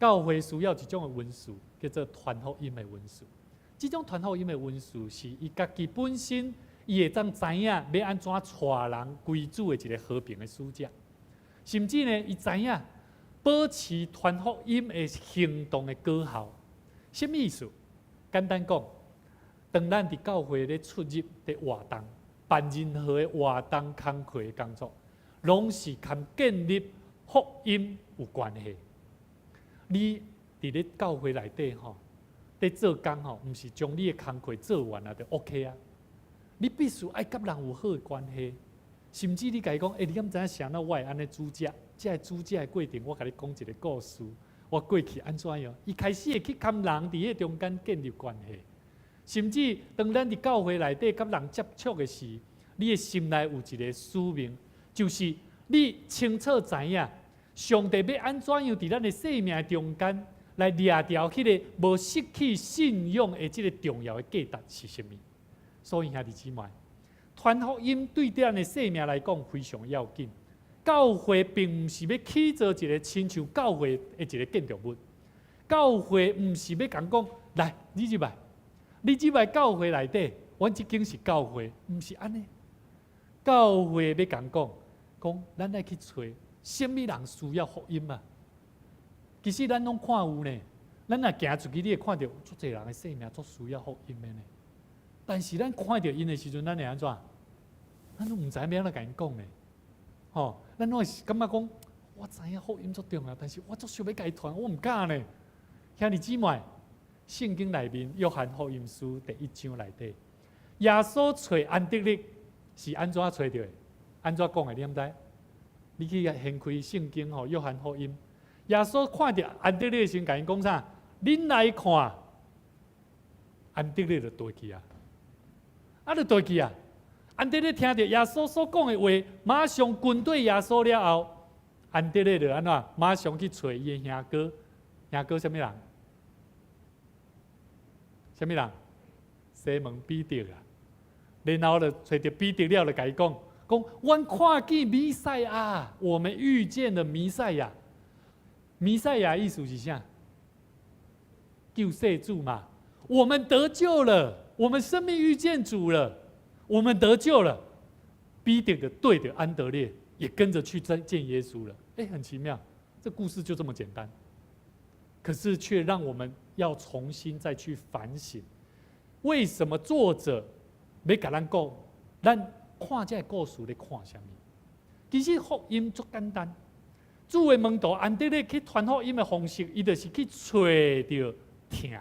教会需要一种的文书，叫做传福音的文书。这种传福音的文书是伊家己本身，伊会当知影要安怎带人归主的一个和平的使者。甚至呢，伊知影保持传福音的行动的果效。什么意思？简单讲，当咱伫教会咧出入咧活动，办任何的活动工课的工作，拢是跟建立福音有关系。你伫咧教会内底吼，在做工吼，毋是将你的工课做完了就 OK 啊。你必须爱甲人有好的关系，甚至你甲伊讲，你敢知影啥？那我会安尼煮食，这个煮食的过程，我甲你讲一个故事，我过去安怎样？伊开始会去跟人伫迄中间建立关系，甚至当咱伫教会内底甲人接触的时，你的心内有一个使命，就是你清楚知影。上帝要安怎样伫咱的生命中间来掠掉迄个无失去信仰的这个重要的价值是什么？所以兄弟姊妹，传福音对咱的生命来讲非常要紧。教会并不是要起造一个亲像教会的一个建筑物，教会不是要讲来你入来教会内底，阮即间是教会，不是安尼。教会要讲咱来去找。什么人需要福音啊？其实咱拢看有呢，咱若行出去，你会看到足侪人的生命足需要福音的呢。但是咱看到因的时阵，咱会安怎？咱都唔知要安怎甲因讲呢？吼，咱拢会感觉讲，我知影福音足重要，但是我足想要甲伊传，我唔敢呢。兄弟姊妹，圣经内面约翰福音书第1章内底，耶稣找安德烈是安怎找到的？安怎讲的？你毋知？你去掀开圣经吼，约翰福音，耶稣看到安德烈先甲因讲啥？恁来看，安德烈就倒去啊！就倒去啊！安德烈听到耶稣所讲的话，马上跟对耶稣了后，安德烈就安怎？马上去找伊的兄哥，兄哥什么人？什么人？西门彼得啊！然后就找到彼得了，就甲伊讲：阮看见弥赛亚，我们遇见了弥赛亚。弥赛亚意思是啥？救世主嘛。我们得救了，我们生命遇见主了，我们得救了。彼得的对着安德烈也跟着去见耶稣了。很奇妙，这故事就这么简单，可是却让我们要重新再去反省，为什么作者要甲咱讲，咱看这个故事咧看什么？其实福音足简单，主的门徒安德烈去传福音的方式，伊就是去找着疼。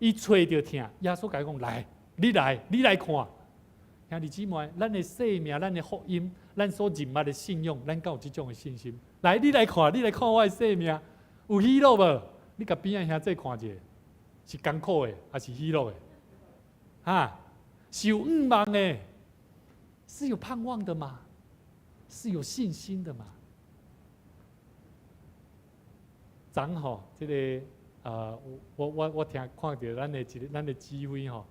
伊找着疼，耶稣甲伊讲：来，你来看。兄弟姊妹，咱的生命、咱的福音、咱所认捌的信用，咱敢有这种的信心？来，你来看我的生命，有喜乐无？你甲边仔兄弟看者，是艰苦的，还是喜乐的？是有盼望的，是有盼望的吗？是有信心的吗？昨吼，这个。我听看到咱的机会吼，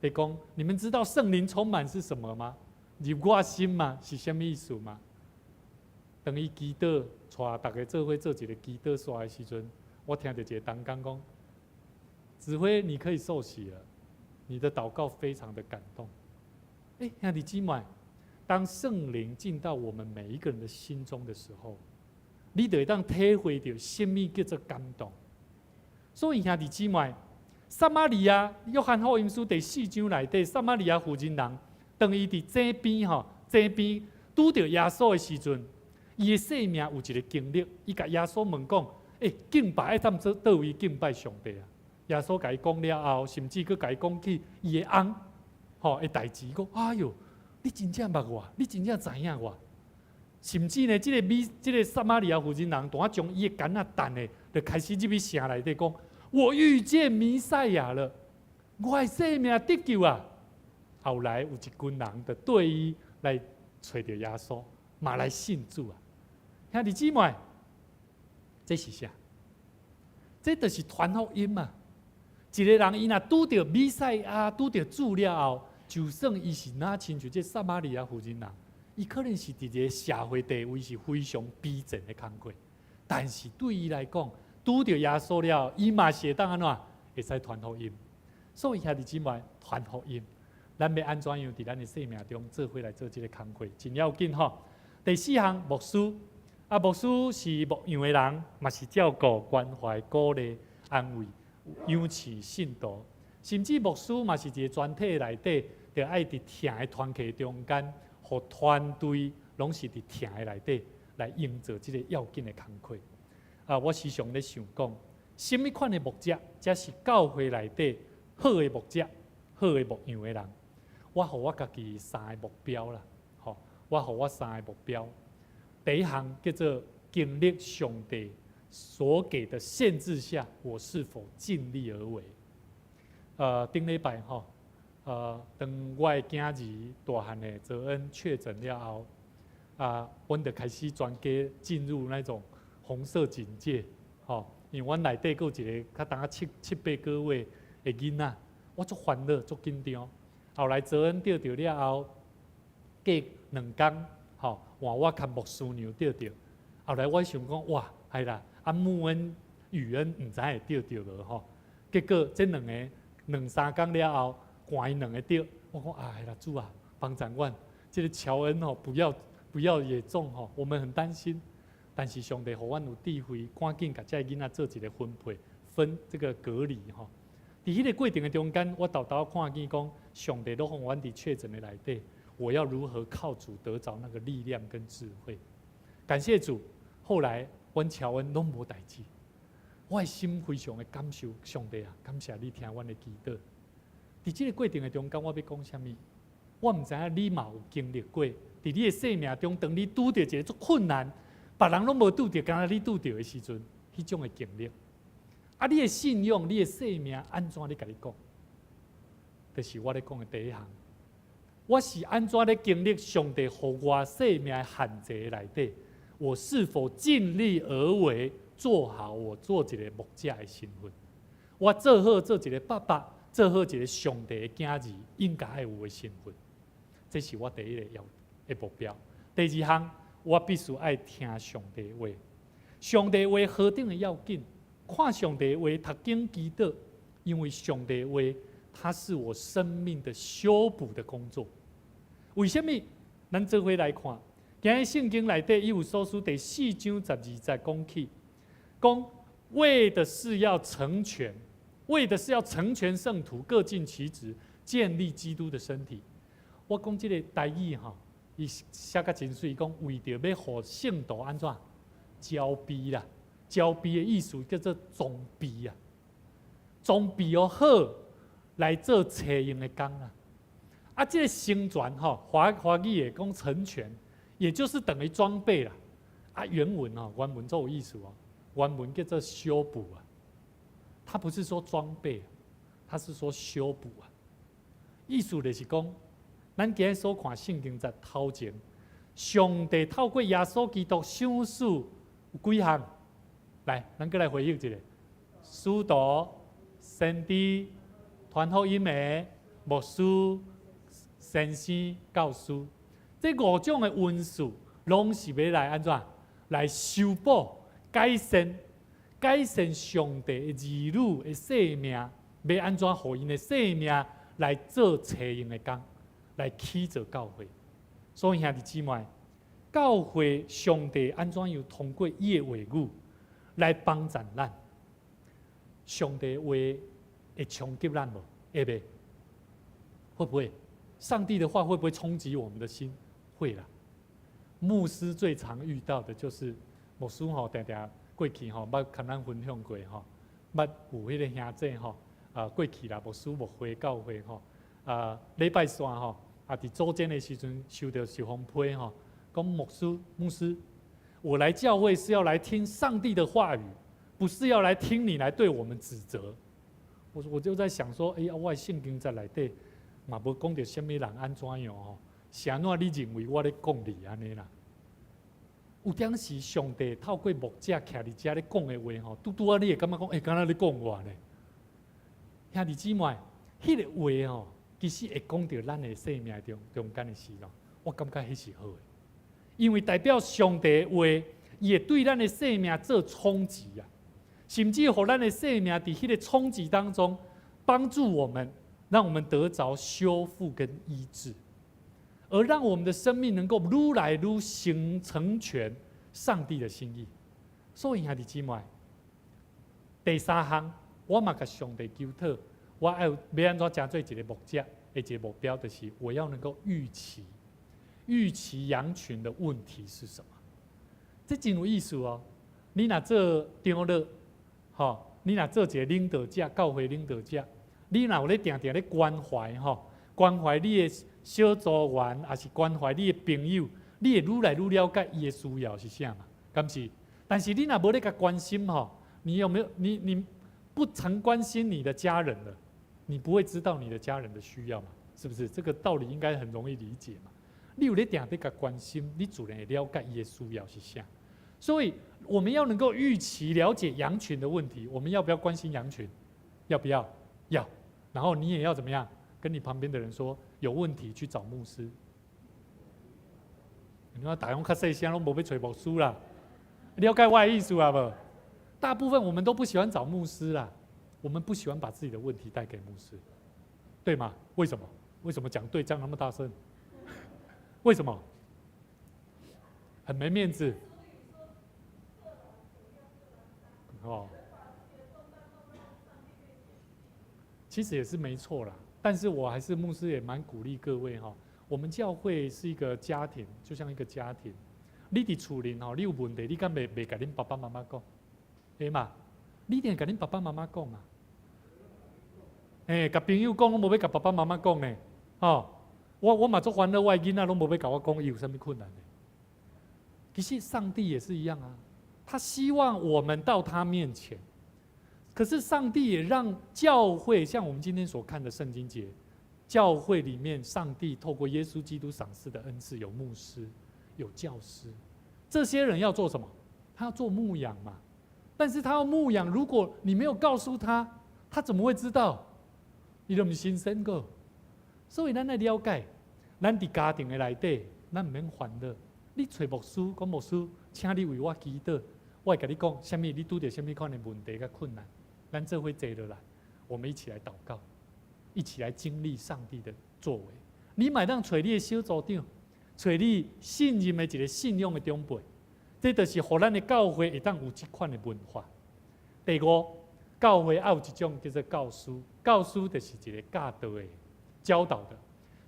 在讲你们知道圣灵充满是什么吗？入我心嘛，是什么意思吗？当伊祈祷，带大家做伙做一个祈祷刷的时阵，我听到一个同工讲，指挥你可以受洗了，你的祷告非常的感动。兄弟姊妹，当圣灵进到我们每一个人的心中的时候，你就会当体会到什么叫做感动。所以兄弟姊妹，撒玛利亚约翰福音书第4章内底，撒玛利亚妇人人，当伊伫井边拄着耶稣的时阵，伊的生命有一个经历，伊甲耶稣问讲：敬拜爱当做倒位敬拜上帝啊？耶稣甲伊讲了后，甚至佮甲伊讲起伊的翁的代志，讲：哎哟，你真正捌我，你真正知影我。甚至呢，这个撒玛利亚妇人人，当将伊的肝啊弹的，就开始入去城内底讲：我遇见弥赛亚了，我的生命得救啊！后来有一群人就对伊来找到耶稣，嘛来信主啊！兄弟姊妹，这是啥？这就是传福音嘛！一个人伊若拄到弥赛亚，拄到主了后，就算伊是哪亲像这撒玛利亚妇人人。伊可能是伫一个社会地位是非常卑贱的工课，但是对伊来讲，拄着耶稣了，伊嘛是会当安怎会使传福音。所以兄弟姊妹，传福音，咱要安怎样伫咱的生命中做伙来做这个工课，真要紧吼。第4项，牧师，牧师是牧羊的人，嘛是照顾、关怀、鼓励、安慰、养饲信徒，甚至牧师嘛是一个团体内底，就爱伫疼的团契中间。和团队拢是伫疼的内底来营造这个要紧的工课。我时常咧想讲，什么款的牧者，才是教会内底好的牧者、好的牧羊的人？我家己3个目标啦，我3个目标。第一项叫做经历上帝所给的限制下，我是否尽力而为？顶礼拜当我的囝儿大汉的泽恩确诊了后，阮就开始全家进入那种红色警戒，因为阮内底有一个较当7、8个月的囡仔，我足烦恼、足紧张。后来泽恩得着了后，隔2天，换我看牧师娘得着。后来我想讲，哇，系啦，穆恩、宇恩唔知会得着无结果这2个2、3天了后。换伊2个着，我讲哎啦，主啊，帮咱阮这个乔恩不要也中我们很担心。但是上帝给阮有智慧，赶紧甲这囡仔做一个分配，分这个隔离伫迄个过程的中间，我豆豆看见讲，上帝都互阮伫确诊的内底，我要如何靠主得着那个力量跟智慧？感谢主，后来阮乔恩拢无代志，我的心非常的感受上帝啊，感谢你听阮的祈祷。伫即个过程的中间，我要讲啥物？我毋知影你嘛有经历过，伫你的生命中，当你拄着一个足困难，别人拢无拄着，敢若你拄着的时阵，迄种的经历。啊！你的信仰，你的生命安怎咧？甲你讲，就是我咧讲的第一项。我是安怎咧经历上帝互我生命的限制内底？我是否尽力而为，做好我做一个牧者的身份？我做好做一个爸爸，做好一个上帝的囝儿应该爱有的身份。这是我第一个的目标。第二项，我必须爱听上帝的话。上帝的话何等的要紧？看上帝的话，读经祈祷，因为上帝的话，它是我生命的修补的工作。为什么？咱做伙来看，今日圣经内底以弗所书第4章12节讲起，讲为的是要成全，为的是要成全圣徒，各尽其职，建立基督的身体。我讲这个台语哈，伊写甲真水，讲为着要互圣徒安怎交逼啦。交逼的意思叫做装逼啊，装逼哦好来做车用的工啊。啊，这个成全哈，华语也讲成全，也就是等于装备啦。啊，原文这有意思哦，原文叫做修补啊。它不是说装备，它是说修补啊。意思就是讲，咱今日所看圣经在头前，上帝透过耶稣基督赏赐有几项？来，咱再来回忆一下：使徒、先知、传福音的牧师、先生、教师，这5种的恩赐，拢是要来安怎？来修补、改善上帝的儿女的生命，要安怎互因的生命来做车用的工，来起造教会。所以兄弟姊妹，教会上帝安怎样通过伊的话语？来帮助咱，上帝话会冲击咱无？会袂？会不会？上帝的话会不会冲击我们的心？会啦。牧师最常遇到的就是牧师常常过去捌跟咱分享过捌有迄个兄弟过去啦，牧师牧会教会礼拜三伫周间的时阵收到一封批讲牧师。我来教会是要来听上帝的话语，不是要来听你来对我们指责。我就在想说，我的圣经在内底嘛无讲到什么人安怎样是安怎你认为我咧讲你安尼啦？有当时上帝透过牧者徛伫遮咧讲的话拄啊，你会感觉讲，敢若你讲我呢？兄弟姊妹，迄个话其实会讲到咱的生命中间的事我感觉迄是好的。因为代表上帝的话，也对咱的生命做冲击啊，甚至乎咱的生命在迄个冲击当中，帮助我们，让我们得着修复跟医治，而让我们的生命能够愈来愈成全上帝的心意。所以兄弟姊妹，第3项，我嘛甲上帝求祷，我要安怎成做一个牧者的一个目标，就是我要能够预期羊群的问题是什么？这真有意思哦！你若做长老，你若做一个领导者，教会领导者，你若有咧定定咧关怀关怀你的小组员，也是关怀你的朋友，你会愈来愈了解伊的需要是啥嘛？敢是？但是你若无咧甲关心你有没有？你不曾关心你的家人了，你不会知道你的家人的需要嘛？是不是？这个道理应该很容易理解嘛？你有咧定咧甲关心，你自然会了解伊的需要是啥。所以我们要能够预期了解羊群的问题，我们要不要关心羊群？要不要？要。然后你也要怎么样？跟你旁边的人说，有问题去找牧师。你看大家较细声，拢无要找牧师啦。了解我的意思啊无？大部分我们都不喜欢找牧师啦，我们不喜欢把自己的问题带给牧师，对吗？为什么？为什么讲对这样那么大声？为什么？很没面子。其实也是没错啦。但是我还是牧师也蛮鼓励各位哈，我们教会是一个家庭，就像一个家庭。你伫厝里吼，你有问题，你敢袂甲恁爸爸妈妈讲，会嘛？你一定甲恁爸爸妈妈讲嘛？甲朋友讲，拢无要甲爸爸妈妈讲呢。我嘛做烦恼，我囡仔拢无要甲我讲，伊有啥物困难呢？其实上帝也是一样啊，他希望我们到他面前。可是上帝也让教会，像我们今天所看的圣经节，教会里面，上帝透过耶稣基督赏赐的恩赐，有牧师。有教师，这些人要做什么？他要做牧养嘛。但是他要牧养，如果你没有告诉他，他怎么会知道？你都不是新生个。所以咱来了解，咱伫家庭的内底，咱唔免烦恼。你找牧师，讲牧师，请你为我祈祷，我会跟你讲，什么你拄到什么款的问题甲困难，咱这会坐落来，我们一起来祷告，一起来经历上帝的作为。你买当找你的小组长。找你信任的一个信用的长辈，这就是互咱的教会会当有这款的文化。第五，教会还有一种叫做教师，教师就是一个教导的、教导的。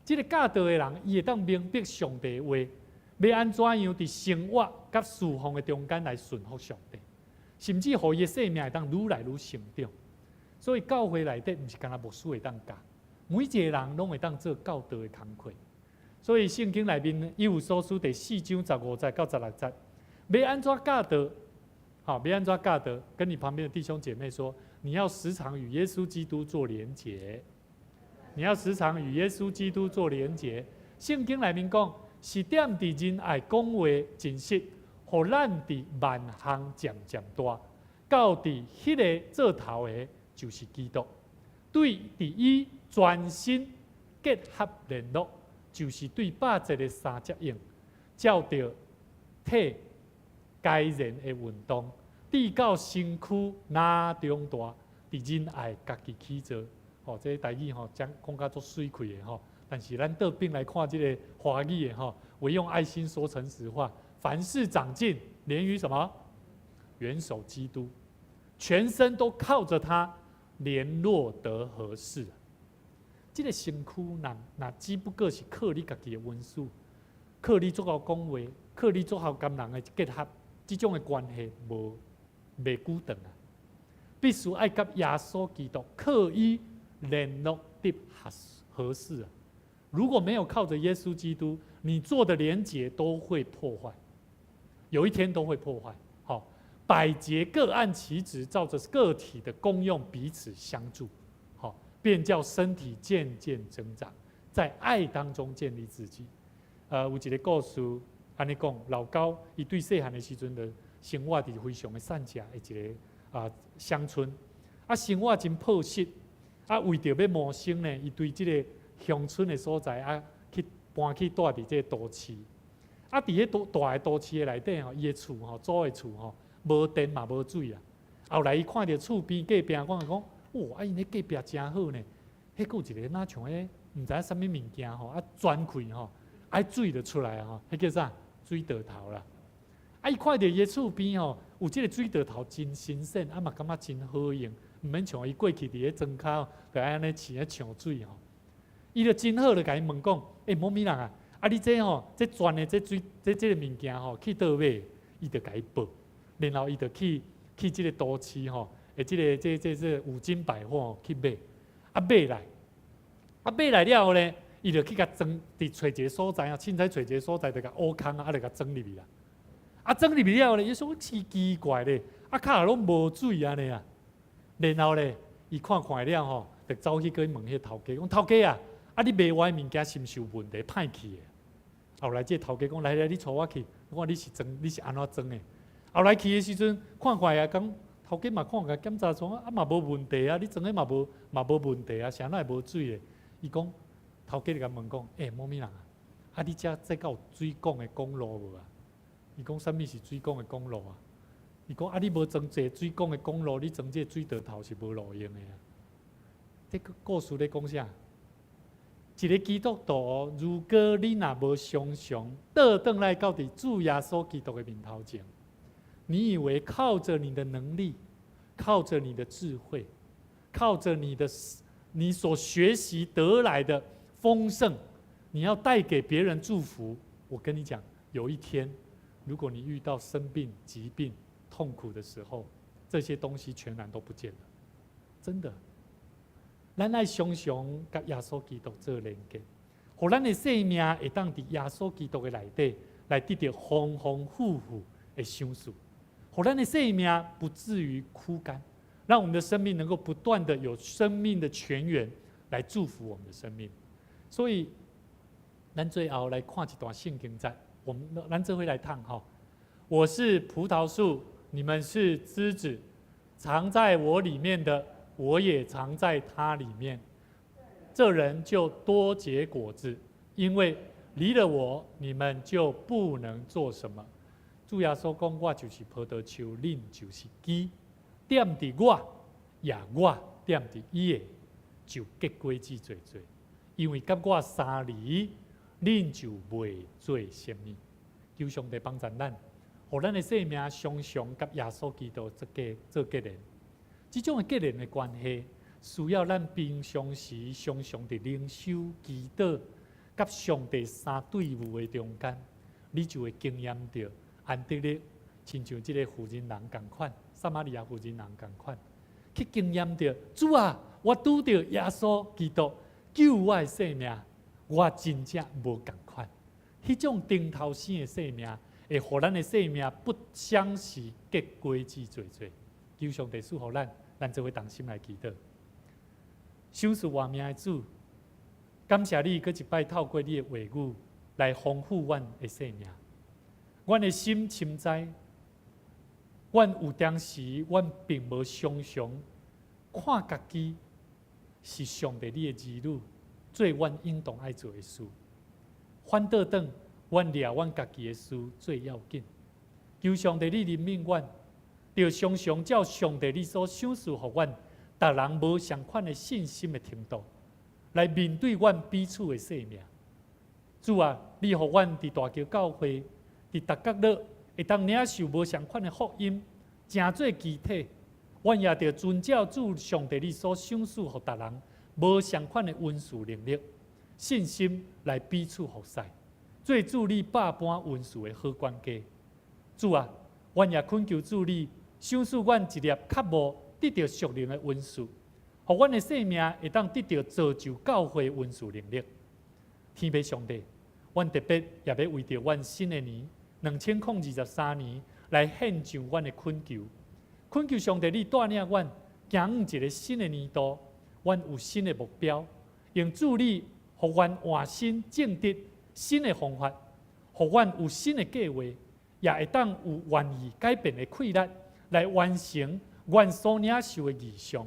这个教导的人，伊会当明白上帝的话，要安怎样伫生活甲侍奉的中间来顺服上帝，甚至互伊的生命会当愈来愈成长。所以教会内底毋是干那牧师会当教，每一个人拢会当做教导的工课。所以圣经内面以弗所书第4章15节到16节，要安怎教导？好，要安怎教导？跟你旁边的弟兄姐妹说，你要时常与耶稣基督做连结。你要时常与耶稣基督做连结。圣经内面讲，是点伫人爱讲话真实，互咱伫万行渐渐大，到伫迄个做头的，就是基督。对伫伊全身结合联络。就是对百节的三角形，照着体该然的运动，递到身躯哪中大，伫人爱家己起做。这个台语讲甲足水气的但是咱倒边来看这个华语的唯用爱心说诚实话，凡事长进，连于什么？元首基督，全身都靠着他联络得合适。这个身躯，那只不过是靠你家己的温数，靠你做好讲话，靠你做好跟人的结合，这种的关系袂久长啊！必须爱甲耶稣基督靠伊联络得合适啊！如果没有靠着耶稣基督，你做的连结都会破坏，有一天都会破坏。百节各按其职，照着个体的功用彼此相助。便叫身体渐渐增长，在爱当中建立自己。有一个故事，安尼讲，老高伊对细汉的时阵的生活伫非常的善食的一个乡村，生活真朴实，为着要谋生呢，伊对这个乡村的所在去搬去住伫这个都市。伫迄大的都市的内底伊的厝租的厝无电嘛无水啊。后来伊看到厝边隔壁讲。哇！因迄隔壁真好呢，迄个有一个哪像迄毋知影啥物物件转开水就出来迄叫啥？水道头啦。伊看到伊厝边有即个水道头真新鲜，嘛感觉真好用，毋免像伊过去伫迄庄口，就安尼饲抢水伊就真好，就甲伊问讲：某咪人你这这转的这水这个物件去倒买？伊就甲伊报，然后伊就去即个都市这五金百货去买，买来了后呢，伊就去甲装，伫找一个所在凊彩找一个所在，就甲挖坑就甲装入去啦。装入去了咧，伊说奇怪咧，骹拢无水安尼啊。然后咧，伊看了就走去跟问迄头家，讲头家你卖我的物件是毋是有问题，歹去的？后来这头家讲来，你带我去，我看你是安怎装的？后来去的时阵，看讲。头家嘛看甲检查说嘛无问题你装的嘛无问题啥哪会无水的？伊讲头家就甲问讲，某咪人你遮这有水管的公路无啊？伊讲啥物是水管的公路啊？伊讲你无装这水管的公路，你装这水道头是无路用的啊？这个故事咧讲啥？一个基督徒，如果你若无常常倒转来到伫主耶稣基督的面头前。你以为靠着你的能力，靠着你的智慧，靠着你的你所学习得来的丰盛，你要带给别人祝福。我跟你讲，有一天，如果你遇到生病、疾病、痛苦的时候，这些东西全然都不见了，真的。咱爱常常跟耶稣基督做连接，互咱的生命会当伫耶稣基督的内底来得到丰丰富富的享受，互咱的生命不至于枯干，让我们的生命能够不断的有生命的泉源来祝福我们的生命。所以，咱最后来看一段圣经在，咱这回来谈哈。我是葡萄树，你们是枝子，藏在我里面的，我也藏在他里面。这人就多结果子，因为离了我，你们就不能做什么。主耶稣讲，我就是葡萄树，恁就是枝，踮伫我，也我踮伫伊的，就结果子多多。因为甲我相离，恁就袂做什么。求上帝帮助咱，互咱的生命常常甲耶稣基督做结连。这种的结连的关系，需要咱平常时常常地灵修祈祷，甲上帝三对伍的中间，你就会经验到安得力，亲像这个妇人人共款，撒玛利亚妇人人共款，去经验到主啊，我拄到耶稣基督救我的生命，我真正无共款。迄种顶头生的生命，会互咱的生命不相时结果子多多。求上帝赐予咱就会同心来祈祷。享受活命的主，感谢你，搁一摆透过你的话语来丰富阮的生命。阮的心深知，阮有当时阮并无常常看家己是上帝你的儿女，做阮应当爱做的事。反倒转，阮掠阮家己的事最要紧。求上帝你怜悯阮，就常常照上帝你所赏赐予阮，逐人无相款的信心的程度，来面对阮彼此的生命。主啊，你予阮伫大桥教会，伫逐角落会当领受无相款的福音，成做肢体。阮也着遵照主上帝你所赏赐予逐人无相款的温事能力、信心来彼此服侍，做主你百般温事的好管家。主啊，阮也恳求主你赏赐阮一粒较无得到属灵的温事，互阮的生命会当得到造就教会的温事能力。天父上帝，阮特别也要为着阮新的年2023年来献上阮的恳求。恳求上帝，你带领阮行一个新的年度，阮有新的目标，用助力，互阮换新正直新的方法，互阮有新的计划，也会当有愿意改变的气力，来完成阮所领受的异象。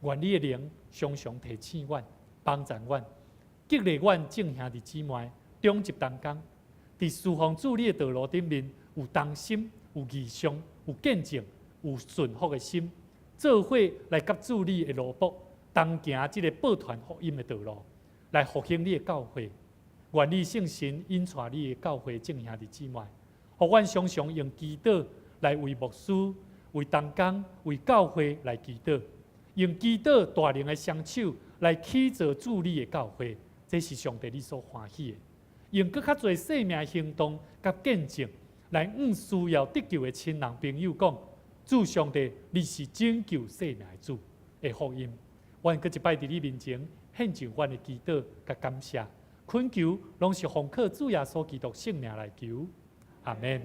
愿你的灵常常提醒阮，帮助阮，激励阮正兄弟姊妹，忠直同工，伫侍奉主你的道路顶面有同心、有异象、有见证。有顺服的心，做伙来甲主你的路步，同行这个报传福音的道路，来复兴你的教会。愿你圣神引带你的教会正兄弟姊妹，互阮常常用祈祷来为牧师、为同工、为教会来祈祷，用祈祷大能的双手来起造主你的教会，这是上帝你所欢喜的。用更较侪生命行动甲见证来需要得救的亲人朋友讲。主上帝，你是拯救生命的主的福音。阮搁一摆伫你面前献上阮的祈祷甲感谢，恳求拢是奉靠主耶稣基督圣名来求，阿门。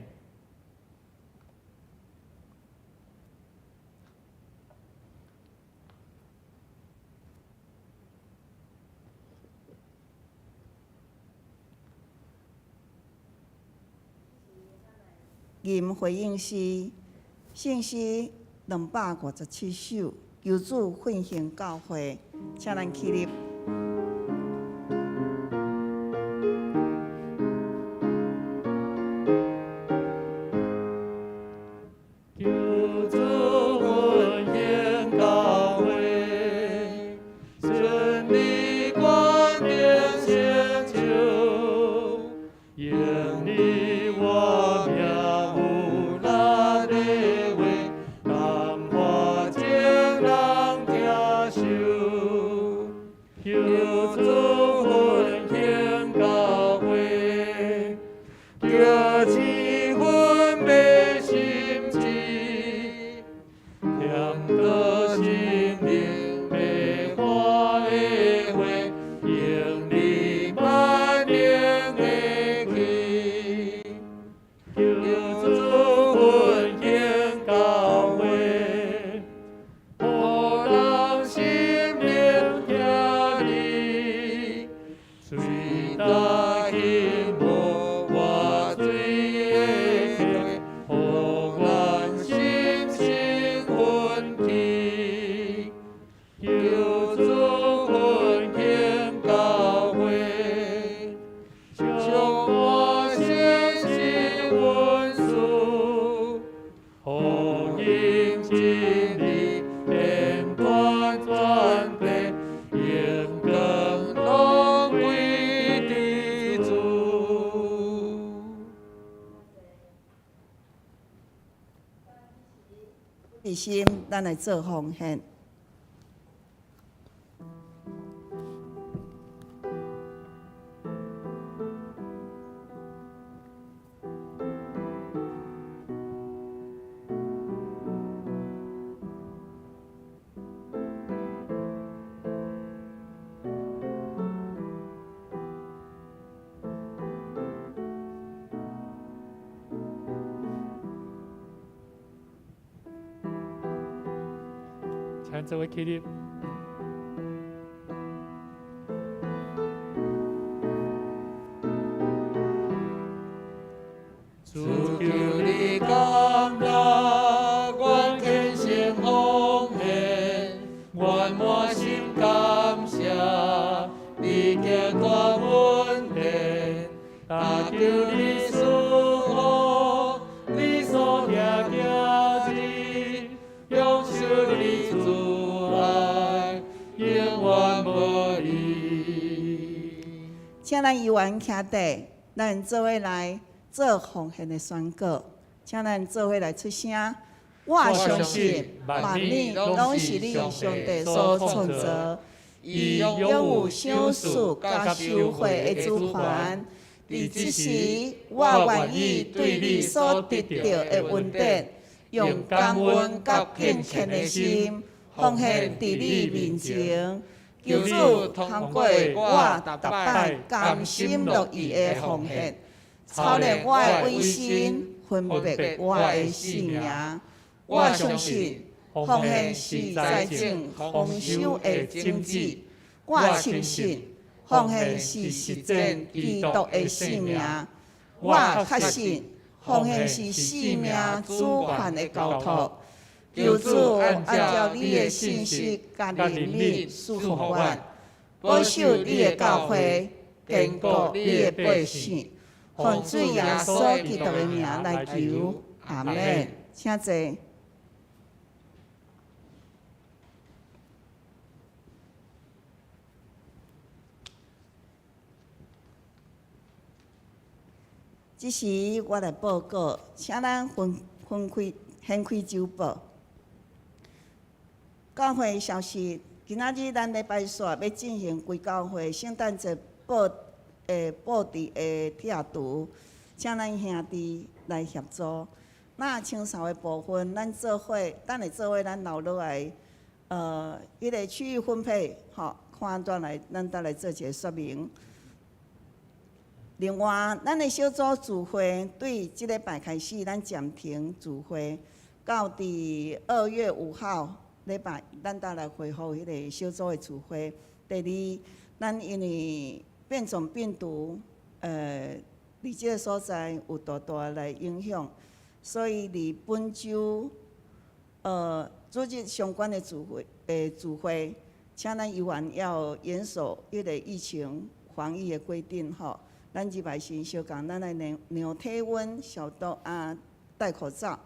吟回应诗。信息257首，求主复兴教会，请咱起立。求主复兴教会，顺利光明成就，愿你我命。伫心，咱来做奉献。请这位起立。主求你感纳，愿虔诚奉献，愿满心感谢，你见大恩典，但求你赐福，你所行行日，永受你主爱，永远无离。请咱议员徛底，咱做伙来做奉献的宣告，请咱做伙来出声。我相信万物拢是你上帝所创造，伊拥有赏赐甲收获的主权。伫即时，我愿意对你所得到的恩典，用感恩甲敬虔的心奉献伫你面前。求主通过我逐摆甘心乐意的奉献，操练我的委身，分别我的性命。我相信奉献是财政丰收的种子。我相信奉献是实践基督的性命。我确信奉献是生命主权的交托。求主按照你的信息甲能力赐福我，保守你的教会，坚固你的百姓。奉主耶稣基督的名来求，阿门。请坐。这时我来报告，请咱掀开周报。教会消息，今仔日咱礼拜四要进行规教会圣诞节布置的贴图，请咱兄弟来协助。那清扫的部分，咱做伙，等下做伙咱留落来，迄个区域分配，吼，看转来，咱再来做一个说明。另外，咱的小组聚会对即礼拜开始，咱暂停聚会，到伫2月5号。礼拜，咱再来恢复迄个小组的聚会。第二，咱因为变种病毒，伫即个所在有大大来影响，所以伫本周，组织相关的聚会，请咱议员要严守迄个疫情防疫的规定吼。咱入来时小共，咱来量体温、消毒戴口罩。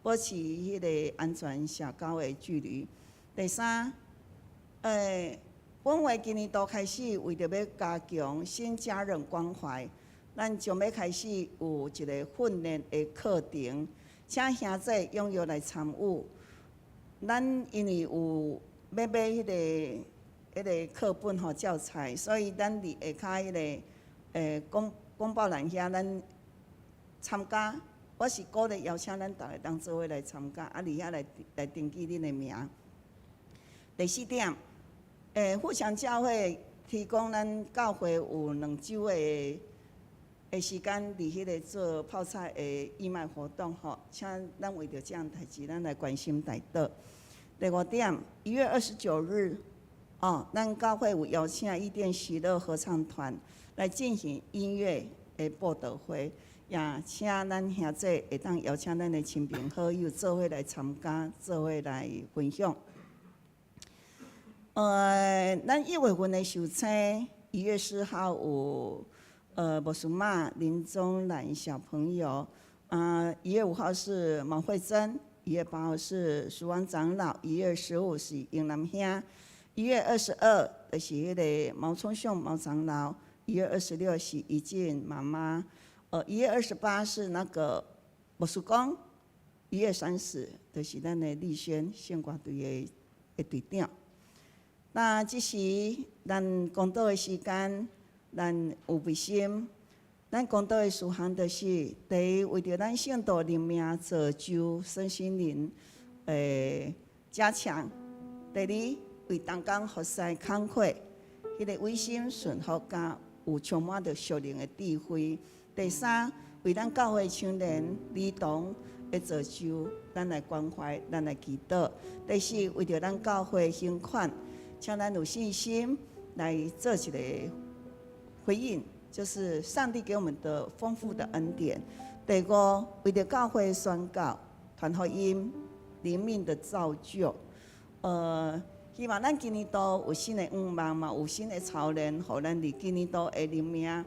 保持迄个安全社交的距离。第三，本月今年度开始，为着要加强新家人关怀，咱将要开始有一个训练的课程，请兄弟踊跃来参与。咱因为有要买迄个课本吼教材，所以咱伫下骹迄个公报栏遐咱参加。我是鼓励邀请咱逐个当做伙来参加，伫遐来登记恁的名。第四点，富强教会提供咱教会有2周的时间，伫迄个做泡菜的义卖活动吼，请咱为着这样代志，咱来关心大道。第5点，1月29日，咱教会有邀请伊甸喜乐合唱团来进行音乐的布道会。也请咱兄弟会当邀请咱的亲朋好友做伙来参加，做伙来分享。咱1月份的首车，1月4号有穆斯玛林宗兰小朋友，1月5号是毛慧珍，1月8号是苏王长老，1月15是英南兄，1月22就是迄个毛聪雄毛长老，1月26是怡静妈妈。1月28是那个牧师公， 1月30，就是咱的立宣献歌队的队长。那即时咱公道的时间，咱有卫心。咱公道的事项就是：第一，为着咱圣道灵命造就身心灵加强；第二，为当工服侍慷慨，迄个委心顺服甲有充满着属灵的智慧；第三，为咱教会青年儿童的造就，咱来关怀，咱来祈祷；第四，为着咱教会兴款。请咱有信心来做一个回应，就是上帝给我们的丰富的恩典。第五，为着教会宣告、传福音、灵命的造就。希望咱今年度有新的愿望嘛，有新的操练，互咱伫今年度的灵命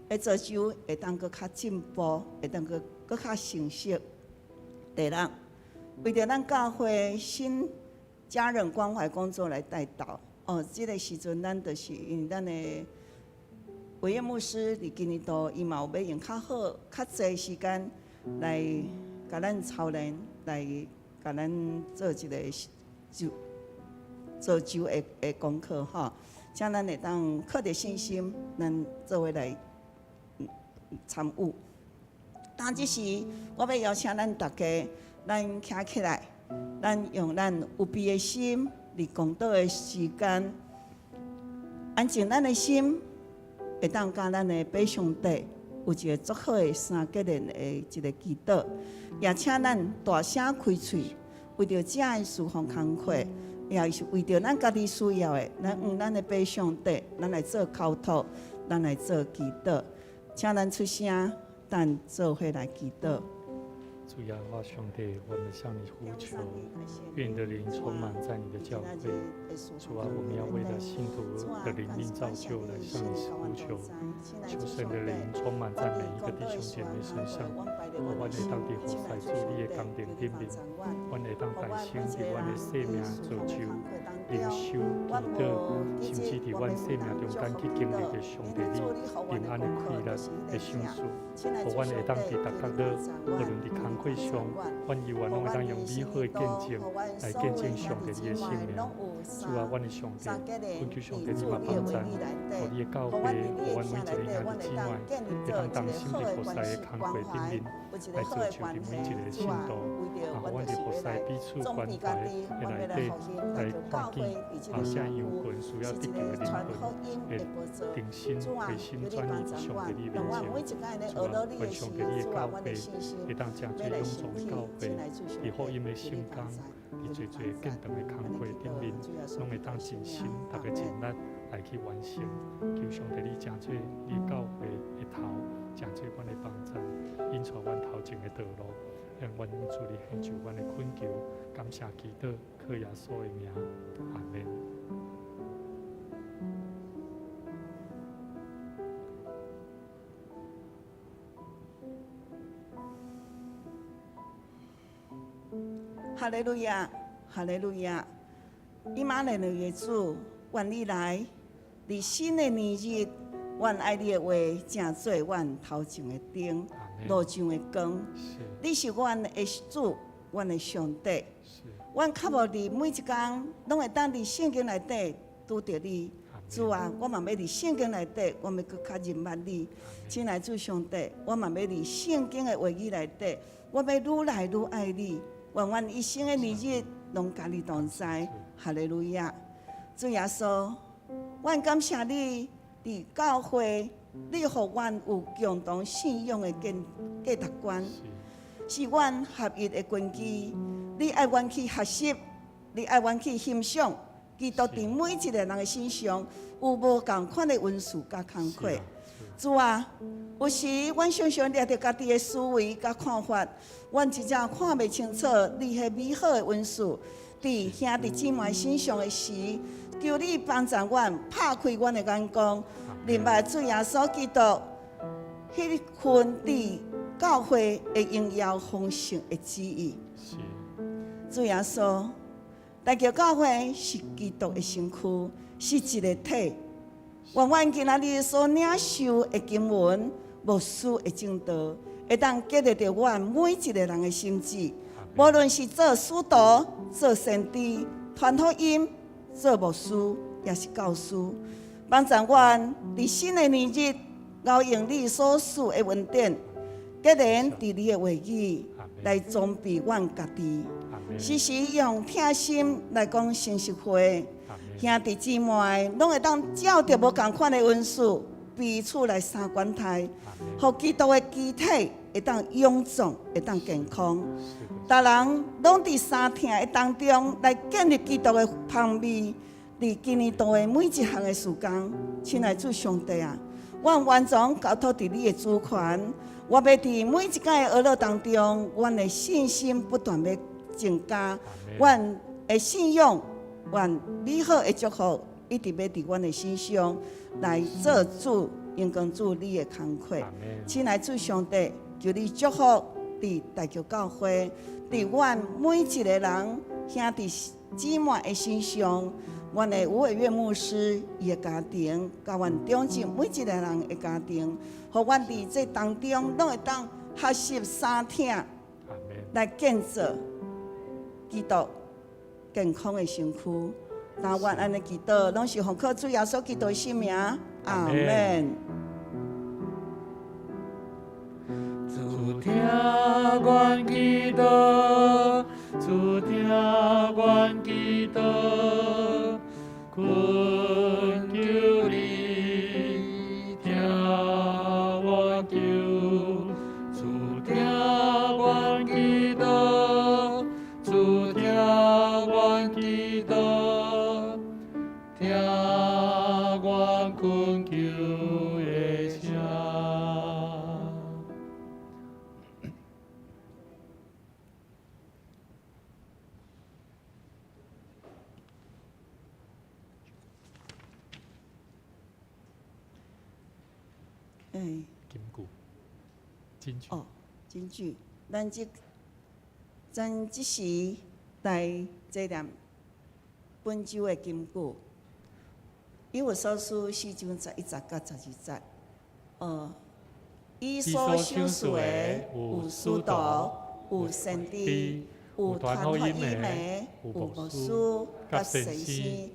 的造就会当搁较进步，会当搁较成熟。第六，为着咱教会新家人关怀工作来带导。这个时阵咱就是因为咱的委员牧师伫今年度，伊嘛有要用较好、较侪时间来甲咱操练，来甲咱做一个造就的功课吼。请咱会当靠着信心，咱做伙来参与。当即时，我要邀请咱大家，咱站起来。咱用咱有备的心，伫公道的时间，安静咱的心，会当甲咱的爸上帝有一个足好的三结连的一个祈祷，也请咱大声开喙，为着这的事奉工课，也是为着咱家己需要的，咱的爸上帝，咱来做交托，咱来做祈祷，请咱出声，咱做伙来祈祷。主耶和华上帝，我们向你呼求，愿你的灵充满在你的教会。主啊，我们要为了信徒的灵命造就来向你呼求，求神的灵充满在每一个弟兄姐妹身上。我哋当地活在主你的宫殿顶面，我哋当大声伫我的生命造就、灵修、祈祷，甚至伫我生命中间去经历的上帝你平安的快乐的享受。我会当伫逐角落，无论伫工课上，阮以往拢会当用美好的见证来见证上帝你的性命。主啊，阮的上帝，恳求上帝你嘛帮助，互你的教会，互阮每一个兄弟姊妹，会当当心伫菩萨的工课顶面，来造就伫每一个信徒，互阮伫菩萨彼此关怀的内底，来看见这样魂需要得救的灵魂，会定心回心转意伫上帝你面前。主啊，愿上帝你的教会会当真最臃肿的教会，伫福音的圣工，伫最最敬重的工课顶面，拢会当尽心，逐个尽力来去完成。求上帝你真做你教会的头，真做阮的帮助，引带阮头前的道路，让阮主你献上阮的恳求，感谢祈祷，靠耶稣的名，阿门。哈利路亚，哈利路亚！以马内利的主，愿你来，伫新的年日，愿爱你的话正做阮头前的灯，路上的光。你是阮的主，阮的上帝。阮较无伫每一天，拢会当伫圣经内底拄着你。主啊，我嘛要伫圣经内底，我要搁较认捌你。亲爱主上帝，我嘛要伫圣经的话语内底，我要愈来愈爱你。愿阮一生的日子拢甲你同在，哈利路亚！主耶稣，阮感谢你伫教会，你互阮有共同信仰的价值观，是阮合一的根基。你爱阮去学习，你爱阮去欣赏，基督伫每一个人的身上有无共款的恩赐甲工课。主啊，有时阮常常掠着家己的思维甲看法，阮真正看袂清楚你迄美好的恩赐伫兄弟姊妹身上的时，求你帮助阮，拍开阮的眼光，明白主耶稣基督迄份伫教会的荣耀丰盛的旨意。主耶稣，大叫教会是基督的身躯，是一个体。愿阮今仔日所领受的经文、牧师的正道，会当激励着阮每一个人的心智，无论是做使徒、做先知、传福音、做牧师，也是教师，帮助阮伫新的年日，熬用你所赐的恩典，结然伫你的话语来装备阮家己，时时用听心来讲信息话。兄弟姊妹拢会当照着无共款的恩赐，彼此来相关待，互基督的肢体会当臃肿，会当健康。大人拢伫三听的当中来建立基督的香味，伫今年度的每一项的事工，亲爱主上帝啊，阮完全交托伫你的主权。我要伫每一天的学乐当中，阮的信心不断要增加，阮的信仰。愿美好的祝福一直要伫阮的身上来做主，应光主你的工课。亲爱主上帝，求你祝福伫大桥教会，伫阮每一个人兄弟姊妹的身上。阮的吴伟月牧师伊的家庭，甲阮中正每一个人的家庭，互阮伫这当中拢会当学习三听，来建造基督健康的身躯。但愿安尼祈祷，拢是奉靠主耶稣基督的圣名，阿门。主听阮祈祷，主听阮祈祷，恳求你听我求，主听阮祈祷，主听阮祈祷，听阮恳求的声。金句，金句。哦，金句，咱即时来这念本周的金句，以有所书4章11节到12节。伊所想事的有使徒，有先知，有传福音的，有牧师，甲先生，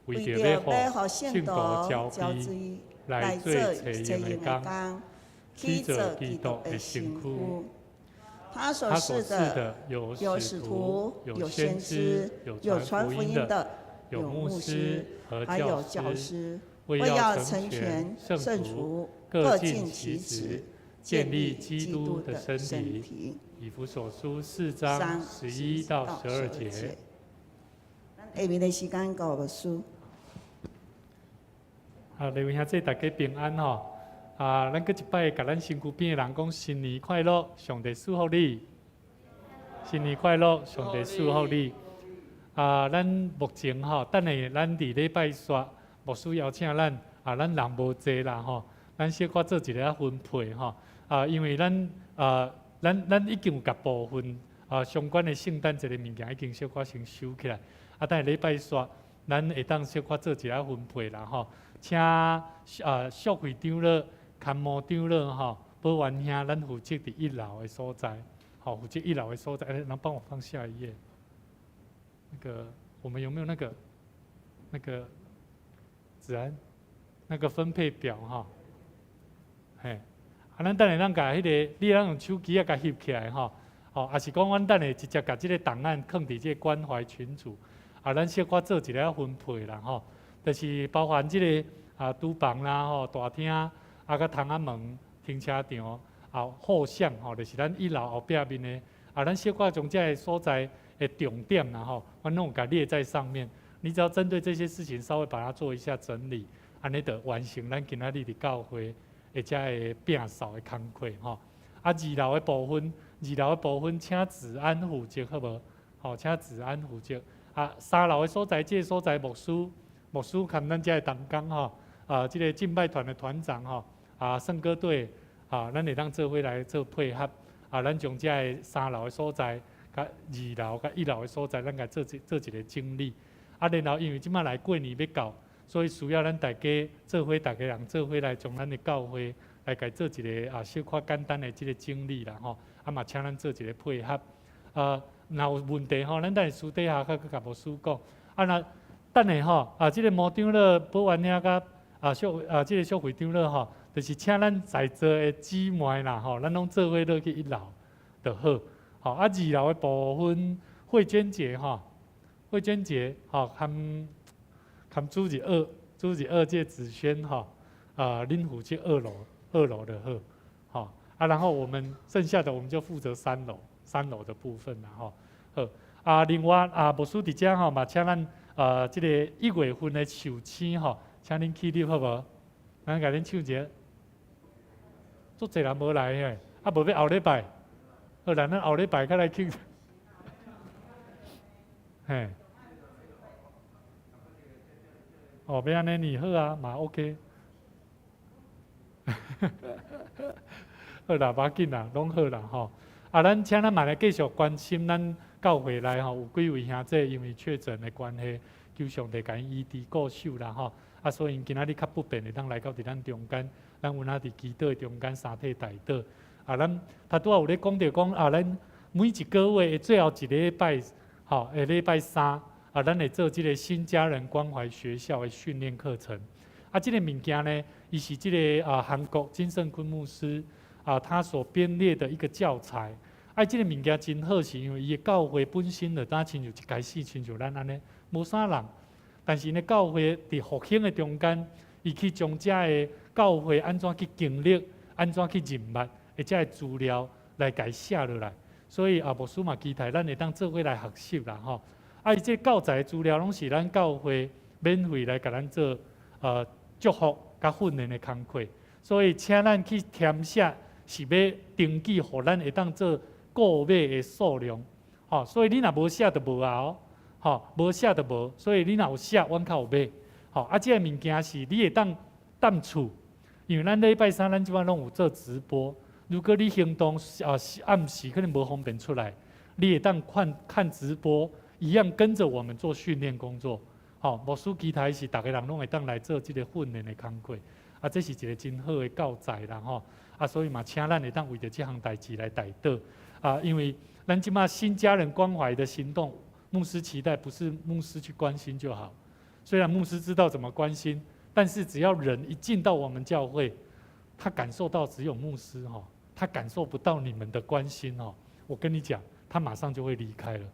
为着要互信徒交织，来做齐用的工，起做基督的身躯。他所示的有使徒，有先知，有传福音的，有牧师，还有教师，为要成全圣徒，各尽其职，建立基督的身体。以弗所书4章11到12节。下面的时间交牧师。各位兄弟，大家平安吼！咱搁一摆甲咱身躯边的人讲新年快乐，上帝祝福你。新年快乐，上帝祝福你。咱目前吼，等下咱伫礼拜煞，牧师邀请咱，咱人无济啦吼，咱小可做一个分配吼。因为咱已经有甲部分相关的圣诞节的物件已经小可先收起来。等下礼拜煞，咱会当小可做一个分配啦吼。请淑会长老、参谋长老吼，保安兄，咱负责伫1楼的所在，好，负责1楼的所在。能帮我放下一页？我们有没有那个子安那个分配表哈？嘿，咱等下甲迄个，你用手机甲翕起来吼，也是讲阮等下直接甲即个档案放伫即个关怀群组，咱小可做一个分配啦吼。就是包含即个厨房啦吼、大厅甲窗仔门、停车场后巷吼，就是咱1楼后壁面的咱小可从这个所在的重点啦吼，阮拢甲列在上面。你只要针对这些事情稍微把它做一下整理，安尼就完成咱今仔日伫教会或者会摒扫的工课吼。2楼的部分，请治安负责好无？吼，请治安负责。3楼的所在，这个所在牧师看咱遮个同工吼，即个敬拜团的团长吼，圣歌队，咱会当做伙来做配合，咱将遮个3楼的所在，甲2楼、甲1楼的所在，咱甲做一个整理。然后因为即摆来过年要到，所以需要咱大家做伙，大家人做伙来将咱的教会来甲做一个小可简单的即个整理啦吼，嘛请咱做一个配合。若有问题吼，咱等下私底下甲甲牧师讲。那等下吼，即个牧长老、保安领甲即个小会长老吼，就是请咱在座的姊妹啦吼，咱拢做伙落去1楼就好。好，2楼的部分慧娟姐吼，慧娟姐吼，含主任二届子轩吼，恁负责2楼的好，好，然后我们剩下的我们就负责3楼的部分啦吼。好，另外牧师伫遮吼嘛，请咱即个1月份的寿星吼，请恁起立好无？咱甲恁唱一个，足侪人无来嘿，无要后礼拜，好啦，咱后礼拜再来庆。嘿，要安尼你好啊，嘛 OK。好啦，无要紧啦，拢好啦吼。咱请咱嘛来继续关心咱教会内吼，有几位兄弟因为确诊的关系，求上帝甲因医治顾守啦吼。所以因今仔日较不便，会当来到伫咱中间，咱有哪伫祈祷的中间三体大祷。咱拄仔有咧讲着讲咱每一个月的最后一个礼拜，下礼拜3，咱会做即个新家人关怀学校的训练课程。即个物件呢，伊是即个韩国金圣坤牧师他所编列的一个教材。即个物件真好，是因为伊的教会本身就亲像一开始，亲像咱安尼无啥人。但是呢，教会伫复兴的中间，伊去将遮的教会安怎去经历，安怎去认捌，遮的资料来改写落来。所以牧师嘛期待咱会当做伙来学习啦吼。伊这教材的资料拢是咱教会免费来甲咱做祝福甲训练的工课。所以请咱去填写是要登记，互咱会当做购买的数量。所以你若无写就无啊无写就无，所以你若有写，阮较有买。这个物件是你会当踮厝，因为咱礼拜3咱即摆拢有做直播。如果你行动暗时可能无方便出来，你会当看直播，一样跟着我们做训练工作。牧师期待是大家人拢会当来做即个训练的工课。这是一个真好的教材啦吼。所以嘛，请咱会当为着这项代志来代祷。因为咱即摆新家人关怀的行动。牧师期待不是牧师去关心就好，虽然牧师知道怎么关心，但是只要人一进到我们教会，他感受到只有牧师他感受不到你们的关心我跟你讲，他马上就会离开了。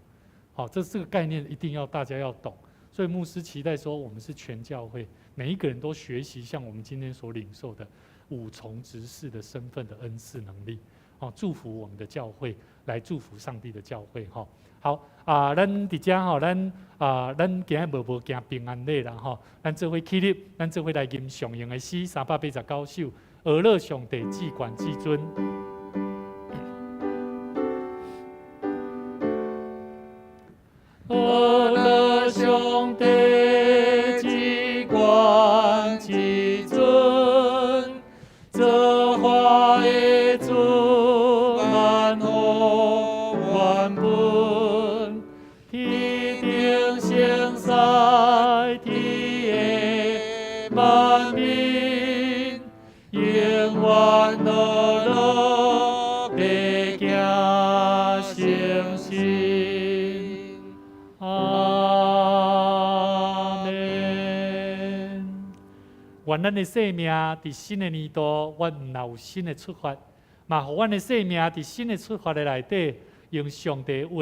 这个概念一定要大家要懂。所以牧师期待说，我们是全教会，每一个人都学习像我们今天所领受的5重执事的身份的恩赐能力。祝福我们的教会，来祝福上帝的教会好咱伫遮咱今日无行平安礼啦咱做伙起立，咱做伙来吟上用的诗389首，俄勒上帝至管至尊。俄勒上帝至管至尊，这话的主万好万本，天顶星塞天的万民，永远乐乐地行诚信。阿门。愿咱的生命伫新的年度，阮毋有新的出发，嘛，互阮的生命伫新的出发的内底，用上帝的话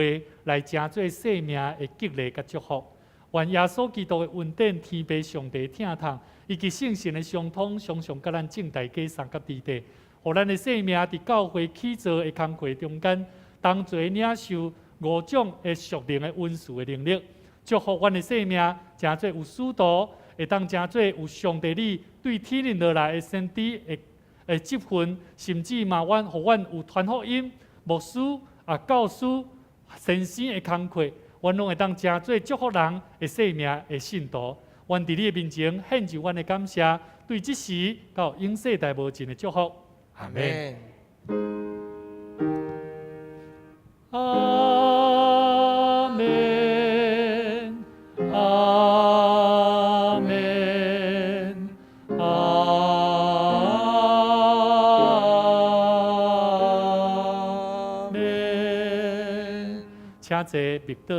来成做生命的激励甲祝福。愿耶稣基督的恩典、天父上帝疼痛，以及圣神的相通，常常甲咱正大家三角地地，互咱的生命伫教会起造的工课中间，同齐领受5种的属灵的恩赐的能力，祝福阮的生命成做有使徒，会当成做有上帝你对天灵落来的先知的职分，甚至嘛，互阮有传福音、牧师教师、先生的工课，阮拢会当成做祝福人的生命的信徒。愿伫你的面前献上阮的感谢，对即时到永世代无尽的祝福。阿门。阿门。阿门。阿门。且坐密倒